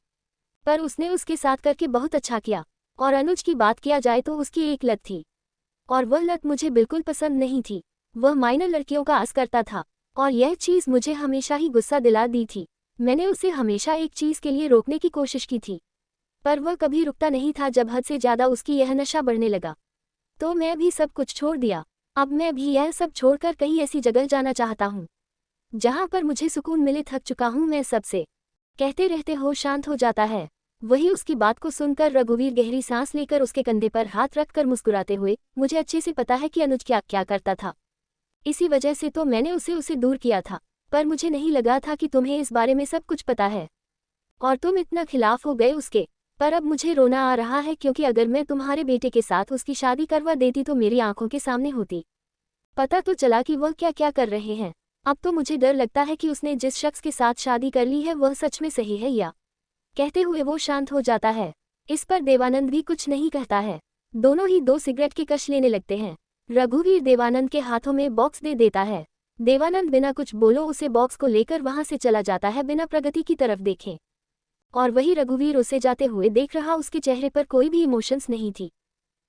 Speaker 1: पर उसने उसके साथ करके बहुत अच्छा किया। और अनुज की बात किया जाए तो उसकी एक लत थी, और वह लत मुझे बिल्कुल पसंद नहीं थी। वह माइनर लड़कियों का आस करता था, और यह चीज़ मुझे हमेशा ही गुस्सा दिला दी थी। मैंने उसे हमेशा एक चीज़ के लिए रोकने की कोशिश की थी, पर वह कभी रुकता नहीं था। जब हद से ज़्यादा उसकी यह नशा बढ़ने लगा तो मैं भी सब कुछ छोड़ दिया। अब मैं भी यह सब छोड़कर कहीं ऐसी जगह जाना चाहता हूँ जहाँ पर मुझे सुकून मिले। थक चुका हूँ मैं सबसे। कहते रहते हो शांत हो जाता है। वही उसकी बात को सुनकर रघुवीर गहरी सांस लेकर उसके कंधे पर हाथ रखकर मुस्कुराते हुए, मुझे अच्छे से पता है कि अनुज क्या क्या करता था, इसी वजह से तो मैंने उसे दूर किया था। पर मुझे नहीं लगा था कि तुम्हें इस बारे में सब कुछ पता है, और तुम इतना खिलाफ हो गए उसके। पर अब मुझे रोना आ रहा है, क्योंकि अगर मैं तुम्हारे बेटे के साथ उसकी शादी करवा देती तो मेरी आंखों के सामने होती। पता तो चला कि वह क्या क्या कर रहे हैं। अब तो मुझे डर लगता है कि उसने जिस शख्स के साथ शादी कर ली है वह सच में सही है या। कहते हुए वो शांत हो जाता है। इस पर देवानंद भी कुछ नहीं कहता है। दोनों ही 2 सिगरेट की कश लेने लगते हैं। रघुवीर देवानंद के हाथों में बॉक्स दे देता है। देवानंद बिना कुछ बोलो उसे बॉक्स को लेकर वहां से चला जाता है, बिना प्रगति की तरफ देखे। और वही रघुवीर उसे जाते हुए देख रहा, उसके चेहरे पर कोई भी इमोशंस नहीं थी।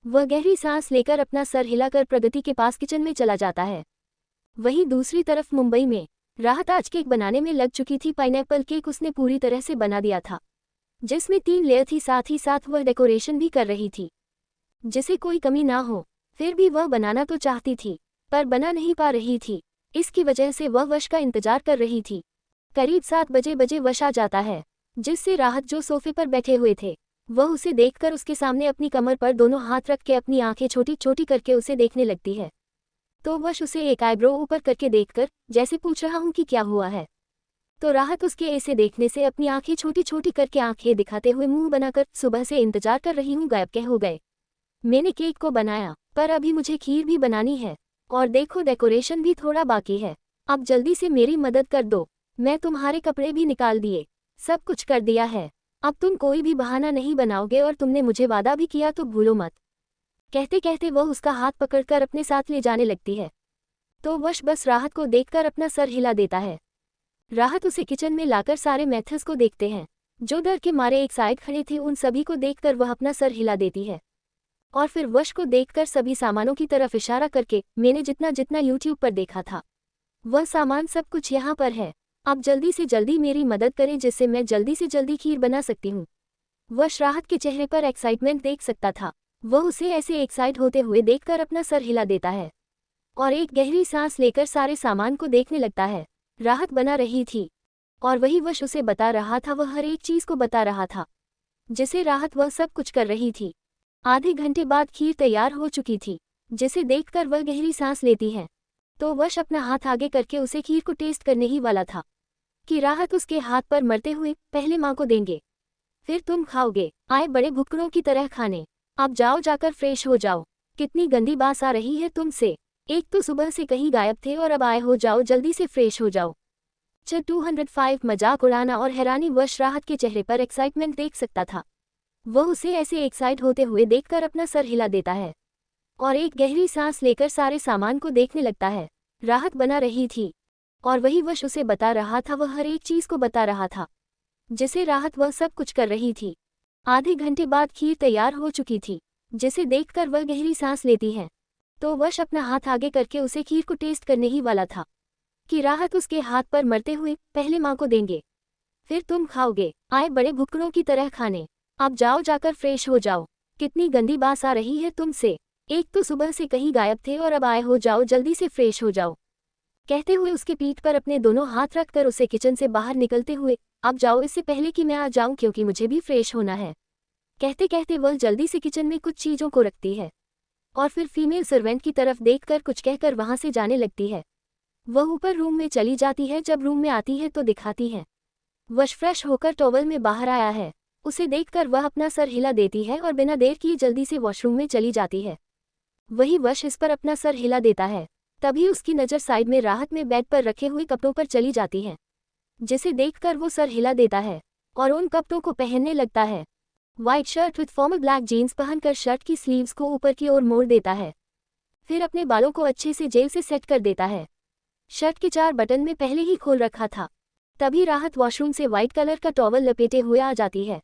Speaker 1: वह गहरी सांस लेकर अपना सर हिलाकर प्रगति के पास किचन में चला जाता है। वहीं दूसरी तरफ मुंबई में राहत आज केक बनाने में लग चुकी थी। पाइनएप्पल केक उसने पूरी तरह से बना दिया था, जिसमें 3 लेयर थी। साथ ही साथ वह डेकोरेशन भी कर रही थी जिसे कोई कमी ना हो। फिर भी वह बनाना तो चाहती थी, पर बना नहीं पा रही थी। इसकी वजह से वह वश का इंतजार कर रही थी। करीब 7 बजे वश आ जाता है, जिससे राहत जो सोफे पर बैठे हुए थे वह उसे देखकर उसके सामने अपनी कमर पर दोनों हाथ रख के अपनी आंखें छोटी छोटी करके उसे देखने लगती है। तो वश उसे एक आईब्रो ऊपर करके देखकर जैसे पूछ रहा हूँ कि क्या हुआ है। तो राहत उसके ऐसे देखने से अपनी आंखें छोटी छोटी करके आंखें दिखाते हुए मुंह बनाकर, सुबह से इंतजार कर रही हूँ, गायब क्या हो गए। मैंने केक को बनाया, पर अभी मुझे खीर भी बनानी है, और देखो डेकोरेशन भी थोड़ा बाकी है। अब जल्दी से मेरी मदद कर दो। मैं तुम्हारे कपड़े भी निकाल दिए, सब कुछ कर दिया है। अब तुम कोई भी बहाना नहीं बनाओगे, और तुमने मुझे वादा भी किया तो भूलो मत। कहते कहते वह उसका हाथ पकड़कर अपने साथ ले जाने लगती है। तो वश बस राहत को देखकर अपना सर हिला देता है। राहत उसे किचन में लाकर सारे मेथड्स को देखते हैं। जो डर के मारे एक साइड खड़े थे उन सभी को देखकर वह अपना सर हिला देती है, और फिर वश को देखकर सभी सामानों की तरफ इशारा करके, मैंने जितना जितना यूट्यूब पर देखा था वह सामान सब कुछ यहाँ पर है। अब जल्दी से जल्दी मेरी मदद करें, जिससे मैं जल्दी से जल्दी खीर बना सकती हूँ। वश राहत के चेहरे पर एक्साइटमेंट देख सकता था। वह उसे ऐसे एक्साइट होते हुए देखकर अपना सर हिला देता है, और एक गहरी सांस लेकर सारे सामान को देखने लगता है। राहत बना रही थी, और वही वश उसे बता रहा था। वह हर एक चीज़ को बता रहा था जिसे राहत वह सब कुछ कर रही थी। आधे घंटे बाद खीर तैयार हो चुकी थी, जिसे देखकर वह गहरी सांस लेती है। तो वश अपना हाथ आगे करके उसे खीर को टेस्ट करने ही वाला था कि राहत उसके हाथ पर मरते हुए, पहले माँ को देंगे, फिर तुम खाओगे। आए बड़े भुक्कड़ों की तरह खाने। अब जाओ, जाकर फ्रेश हो जाओ। कितनी गंदी बास आ रही है तुमसे। एक तो सुबह से कहीं गायब थे और अब आए हो, जाओ जल्दी से फ्रेश हो जाओ। 205 मजाक उड़ाना और हैरानी वश राहत के चेहरे पर एक्साइटमेंट देख सकता था। वह उसे ऐसे एक्साइट होते हुए देखकर अपना सर हिला देता है, और एक गहरी सांस लेकर सारे सामान को देखने लगता है। राहत बना रही थी, और वही वश उसे बता रहा था। वह हर एक चीज़ को बता रहा था जिसे राहत वह सब कुछ कर रही थी। आधे घंटे बाद खीर तैयार हो चुकी थी, जिसे देखकर वह गहरी सांस लेती है। तो वश अपना हाथ आगे करके उसे खीर को टेस्ट करने ही वाला था कि राहत उसके हाथ पर मरते हुए, पहले माँ को देंगे, फिर तुम खाओगे। आए बड़े भुक्कड़ों की तरह खाने। अब जाओ, जाकर फ्रेश हो जाओ। कितनी गंदी बास आ रही है तुमसे। एक तो सुबह से कहीं गायब थे और अब आए हो, जाओ जल्दी से फ्रेश हो जाओ। कहते हुए उसके पीठ पर अपने दोनों हाथ रखकर उसे किचन से बाहर निकलते हुए, अब जाओ इससे पहले कि मैं आ जाऊं क्योंकि मुझे भी फ्रेश होना है। कहते कहते वह जल्दी से किचन में कुछ चीज़ों को रखती है और फिर फीमेल सर्वेंट की तरफ देखकर कुछ कहकर वहां से जाने लगती है। वह ऊपर रूम में चली जाती है। जब रूम में आती है तो दिखाती है वश फ्रेश होकर टॉवल में बाहर आया है। उसे देखकर वह अपना सर हिला देती है और बिना देर किए जल्दी से वॉशरूम में चली जाती है। वही वश इस पर अपना सर हिला देता है। तभी उसकी नज़र साइड में राहत में बेड पर रखे हुए कपड़ों पर चली जाती है, जिसे देखकर वो सर हिला देता है और उन कपड़ों को पहनने लगता है। White shirt with formal black jeans पहनकर शर्ट की स्लीव्स को ऊपर की ओर मोड़ देता है। फिर अपने बालों को अच्छे से जेल से सेट कर देता है। शर्ट के 4 बटन में पहले ही खोल रखा था। तभी राहत वॉशरूम से व्हाइट कलर का टॉवल लपेटे हुए आ जाती है।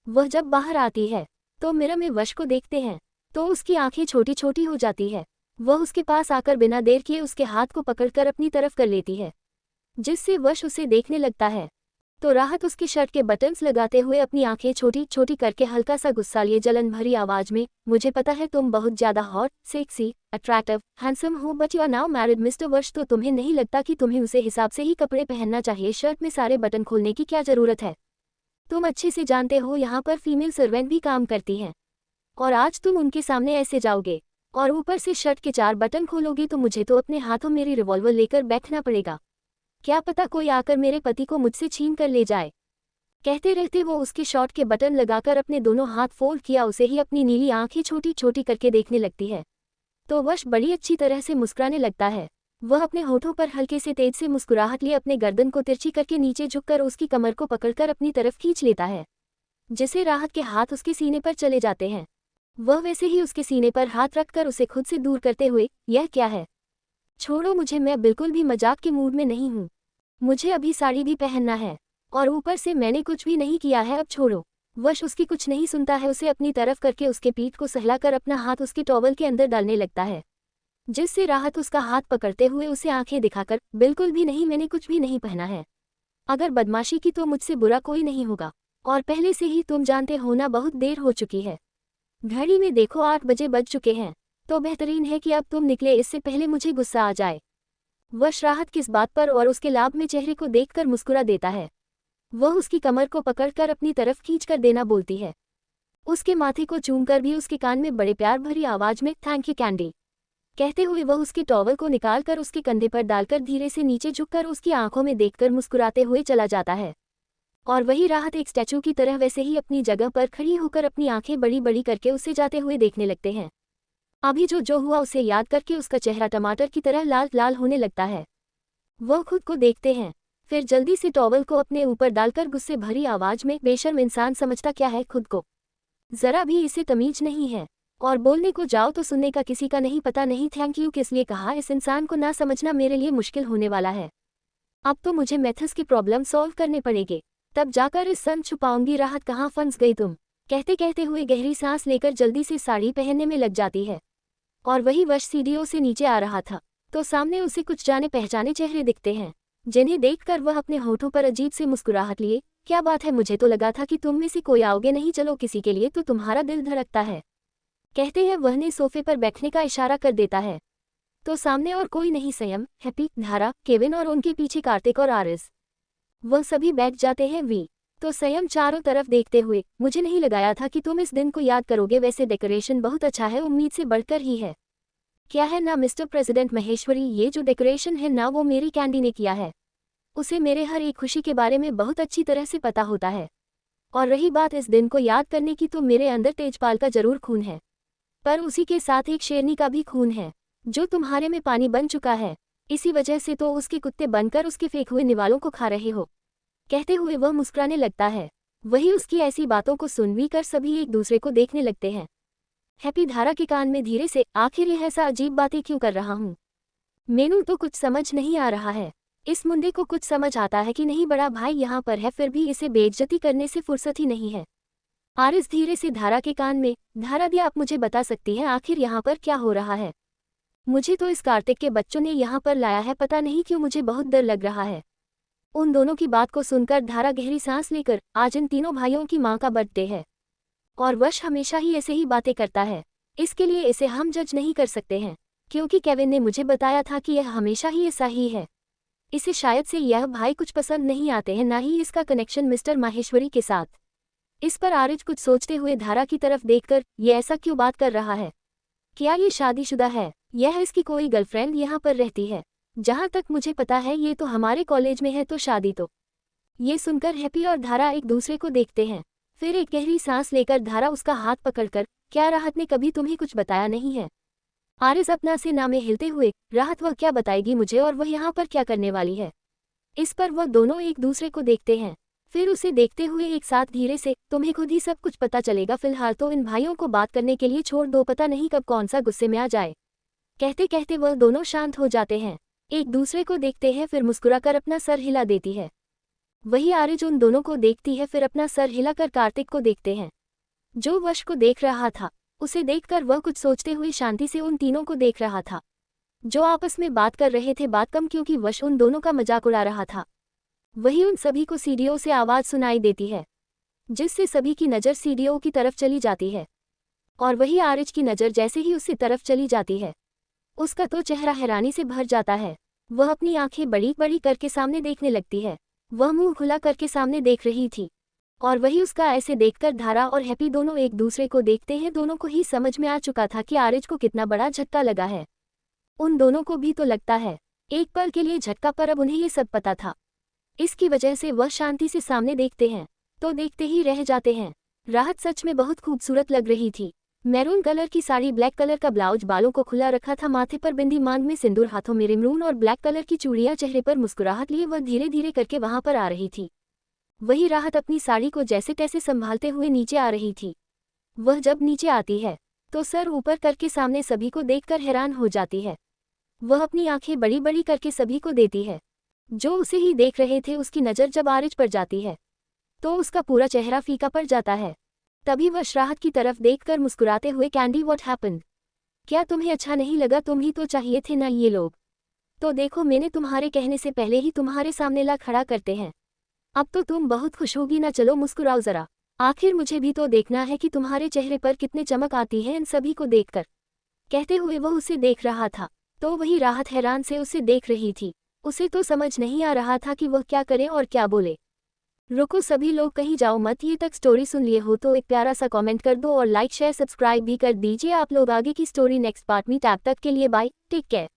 Speaker 1: वह जब बाहर आती है तो मिरर में वश को देखते हैं तो उसकी आंखें छोटी छोटी हो जाती है। वह उसके पास आकर बिना देर किए उसके हाथ को पकड़कर अपनी तरफ कर लेती है, जिससे वश उसे देखने लगता है। तो राहत उसके शर्ट के बटन्स लगाते हुए अपनी आंखें छोटी छोटी करके हल्का सा गुस्सा लिए जलन भरी आवाज में, मुझे पता है तुम बहुत ज्यादा हॉट, सेक्सी, अट्रैक्टिव, हैंडसम हो, but you are now married mister वश, तो तुम्हें नहीं लगता कि तुम्हें उसे हिसाब से ही कपड़े पहनना चाहिए? शर्ट में सारे बटन खोलने की क्या जरूरत है? तुम अच्छे से जानते हो यहाँ पर फीमेल सर्वेंट भी काम करती हैं और आज तुम उनके सामने ऐसे जाओगे और ऊपर से शर्ट के 4 बटन खोलोगे तो मुझे तो अपने हाथों मेरी रिवॉल्वर लेकर बैठना पड़ेगा। क्या पता कोई आकर मेरे पति को मुझसे छीन कर ले जाए। कहते रहते वो उसके शॉर्ट के बटन लगाकर अपने दोनों हाथ फोल्ड किया उसे ही अपनी नीली आंखें छोटी छोटी करके देखने लगती है। तो वश बड़ी अच्छी तरह से मुस्कुराने लगता है। वह अपने होठों पर हल्के से तेज से मुस्कुराहट लिए अपने गर्दन को तिरछी करके नीचे झुककर उसकी कमर को पकड़कर अपनी तरफ खींच लेता है, जिसे राहत के हाथ उसके सीने पर चले जाते हैं। वह वैसे ही उसके सीने पर हाथ रखकर उसे खुद से दूर करते हुए, यह क्या है? छोड़ो मुझे, मैं बिल्कुल भी मजाक के मूड में नहीं हूँ। मुझे अभी साड़ी भी पहनना है और ऊपर से मैंने कुछ भी नहीं किया है, अब छोड़ो। वश उसकी कुछ नहीं सुनता है, उसे अपनी तरफ करके उसके पीठ को सहलाकर अपना हाथ उसके टॉवल के अंदर डालने लगता है, जिससे राहत उसका हाथ पकड़ते हुए उसे आंखें दिखाकर, बिल्कुल भी नहीं, मैंने कुछ भी नहीं पहना है। अगर बदमाशी की तो मुझसे बुरा कोई नहीं होगा और पहले से ही तुम जानते हो ना, बहुत देर हो चुकी है। घड़ी में देखो 8 बजे बज चुके हैं, तो बेहतरीन है कि अब तुम निकले, इससे पहले मुझे गुस्सा आ जाए। वश राहत किस बात पर और उसके लाभ में चेहरे को देखकर मुस्कुरा देता है। वह उसकी कमर को पकड़कर अपनी तरफ खींचकर देना बोलती है, उसके माथे को चूमकर भी उसके कान में बड़े प्यार भरी आवाज में, थैंक यू कैंडी, कहते हुए वह उसके टॉवल को निकालकर उसके कंधे पर डालकर धीरे से नीचे झुककर उसकी आंखों में देखकर मुस्कुराते हुए चला जाता है। और वही राहत एक स्टैचू की तरह वैसे ही अपनी जगह पर खड़ी होकर अपनी आंखें बड़ी बड़ी करके उसे जाते हुए देखने लगते हैं। अभी जो हुआ उसे याद करके उसका चेहरा टमाटर की तरह लाल लाल होने लगता है। वह खुद को देखते हैं, फिर जल्दी से टॉवल को अपने ऊपर डालकर गुस्से भरी आवाज में, बेशर्म इंसान समझता क्या है खुद को, जरा भी इसे तमीज नहीं है, और बोलने को जाओ तो सुनने का किसी का नहीं पता नहीं, थैंक यू किस लिए कहा, इस इंसान को ना समझना मेरे लिए मुश्किल होने वाला है। अब तो मुझे मैथ्स की प्रॉब्लम सॉल्व करने पड़ेंगे, तब जाकर इस सन छुपाऊंगी। राहत कहाँ फंस गई तुम, कहते कहते हुए गहरी सांस लेकर जल्दी से साड़ी पहनने में लग जाती है। और वही वश सीढ़ियों से नीचे आ रहा था तो सामने उसे कुछ जाने पहचाने चेहरे दिखते हैं, जिन्हें देखकर वह अपने होठों पर अजीब से मुस्कुराहट लिए, क्या बात है, मुझे तो लगा था कि तुम में से कोई आओगे नहीं, चलो किसी के लिए तो तुम्हारा दिल धड़कता है। कहते हैं वह ने सोफे पर बैठने का इशारा कर देता है तो सामने और कोई नहीं, संयम, हैप्पी, धारा, केविन और उनके पीछे कार्तिक और आरिस। वह सभी बैठ जाते हैं। वी तो संयम चारों तरफ देखते हुए, मुझे नहीं लगाया था कि तुम इस दिन को याद करोगे, वैसे डेकोरेशन बहुत अच्छा है, उम्मीद से बढ़कर ही है। क्या है ना मिस्टर प्रेसिडेंट महेश्वरी, ये जो डेकोरेशन है ना वो मेरी कैंडी ने किया है, उसे मेरे हर एक खुशी के बारे में बहुत अच्छी तरह से पता होता है। और रही बात इस दिन को याद करने की, तो मेरे अंदर तेजपाल का जरूर खून है, पर उसी के साथ एक शेरनी का भी खून है जो तुम्हारे में पानी बन चुका है, इसी वजह से तो उसके कुत्ते बनकर उसके फेंक हुए निवालों को खा रहे हो। कहते हुए वह मुस्कुराने लगता है। वही उसकी ऐसी बातों को सुन कर सभी एक दूसरे को देखने लगते हैं। हैप्पी धारा के कान में धीरे से, आखिर यह ऐसा अजीब बातें क्यों कर रहा हूँ, मेनू तो कुछ समझ नहीं आ रहा है। इस मुंडे को कुछ समझ आता है कि नहीं, बड़ा भाई यहाँ पर है फिर भी इसे बेइज्जती करने से फुर्सत ही नहीं है। आरिस धीरे से धारा के कान में, धारा दी आप मुझे बता सकती हैं आखिर यहाँ पर क्या हो रहा है? मुझे तो इस कार्तिक के बच्चों ने यहाँ पर लाया है, पता नहीं क्यों मुझे बहुत डर लग रहा है। उन दोनों की बात को सुनकर धारा गहरी सांस लेकर, आज इन तीनों भाइयों की माँ का बर्थडे है और वश हमेशा ही ऐसे ही बातें करता है, इसके लिए इसे हम जज नहीं कर सकते हैं। क्योंकि केविन ने मुझे बताया था कि यह हमेशा ही ऐसा ही है। इसे शायद से यह भाई कुछ पसंद नहीं आते हैं, ना ही इसका कनेक्शन मिस्टर माहेश्वरी के साथ। इस पर आरिज कुछ सोचते हुए धारा की तरफ देखकर, ये ऐसा क्यों बात कर रहा है? क्या ये शादीशुदा है? यह इसकी कोई गर्लफ्रेंड यहाँ पर रहती है? जहाँ तक मुझे पता है ये तो हमारे कॉलेज में है, तो शादी तो। ये सुनकर हैप्पी और धारा एक दूसरे को देखते हैं। फिर एक गहरी सांस लेकर धारा उसका हाथ पकड़कर, क्या राहत ने कभी तुम्हें कुछ बताया नहीं है? आरिज अपना से ना में हिलते हुए, राहत वह क्या बताएगी मुझे, और वह यहाँ पर क्या करने वाली है? इस पर वह दोनों एक दूसरे को देखते हैं। फिर उसे देखते हुए एक साथ धीरे से, तुम्हें खुद ही सब कुछ पता चलेगा, फिलहाल तो इन भाइयों को बात करने के लिए छोड़ दो, पता नहीं कब कौन सा गुस्से में आ जाए। कहते कहते वह दोनों शांत हो जाते हैं, एक दूसरे को देखते हैं, फिर मुस्कुराकर अपना सर हिला देती है। वही आरिज उन दोनों को देखती है, फिर अपना सर हिलाकर कार्तिक को देखते हैं, जो वश को देख रहा था। उसे देखकर वह कुछ सोचते हुए शांति से उन तीनों को देख रहा था, जो आपस में बात कर रहे थे, बात कम क्योंकि वश उन दोनों का मजाक उड़ा रहा था। वही उन सभी को सीढ़ियों से आवाज़ सुनाई देती है, जिससे सभी की नज़र सीढ़ियों की तरफ चली जाती है। और वही आरिज की नज़र जैसे ही उसकी तरफ चली जाती है, उसका तो चेहरा हैरानी से भर जाता है। वह अपनी आंखें बड़ी बड़ी करके सामने देखने लगती है। वह मुंह खुला करके सामने देख रही थी, और वही उसका ऐसे देखकर धारा और हैप्पी दोनों एक दूसरे को देखते हैं। दोनों को ही समझ में आ चुका था कि आरिज को कितना बड़ा झटका लगा है। उन दोनों को भी तो लगता है, एक पल के लिए झटका, पर अब उन्हें ये सब पता था। इसकी वजह से वह शांति से सामने देखते हैं, तो देखते ही रह जाते हैं। राहत सच में बहुत खूबसूरत लग रही थी। मैरून कलर की साड़ी, ब्लैक कलर का ब्लाउज, बालों को खुला रखा था, माथे पर बिंदी, मांग में सिंदूर, हाथों में मैरून और ब्लैक कलर की चूड़ियां, चेहरे पर मुस्कुराहट लिए वह धीरे धीरे करके वहां पर आ रही थी। वही राहत अपनी साड़ी को जैसे तैसे संभालते हुए नीचे आ रही थी। वह जब नीचे आती है तो सर ऊपर करके सामने सभी को देखकर हैरान हो जाती है। वह अपनी आंखें बड़ी बड़ी करके सभी को देती है। जो उसे ही देख रहे थे, उसकी नज़र जब आरिज पर जाती है तो उसका पूरा चेहरा फीका पड़ जाता है। तभी वह राहत की तरफ देखकर मुस्कुराते हुए, कैंडी व्हाट हैपेंड? क्या तुम्हें अच्छा नहीं लगा? तुम ही तो चाहिए थे ना ये लोग। तो देखो, मैंने तुम्हारे कहने से पहले ही तुम्हारे सामने ला खड़ा करते हैं। अब तो तुम बहुत खुश होगी ना, चलो मुस्कुराओ जरा। आखिर मुझे भी तो देखना है कि तुम्हारे चेहरे पर कितने चमक आती है इन सभी को देखकर। कहते हुए वह उसे देख रहा था, तो वही राहत हैरान से उसे देख रही थी। उसे तो समझ नहीं आ रहा था कि वह क्या करे और क्या बोले। रुको सभी लोग, कहीं जाओ मत। ये तक स्टोरी सुन लिए हो तो एक प्यारा सा कमेंट कर दो और लाइक शेयर सब्सक्राइब भी कर दीजिए। आप लोग आगे की स्टोरी नेक्स्ट पार्ट में। तब तक के लिए बाय, टेक केयर।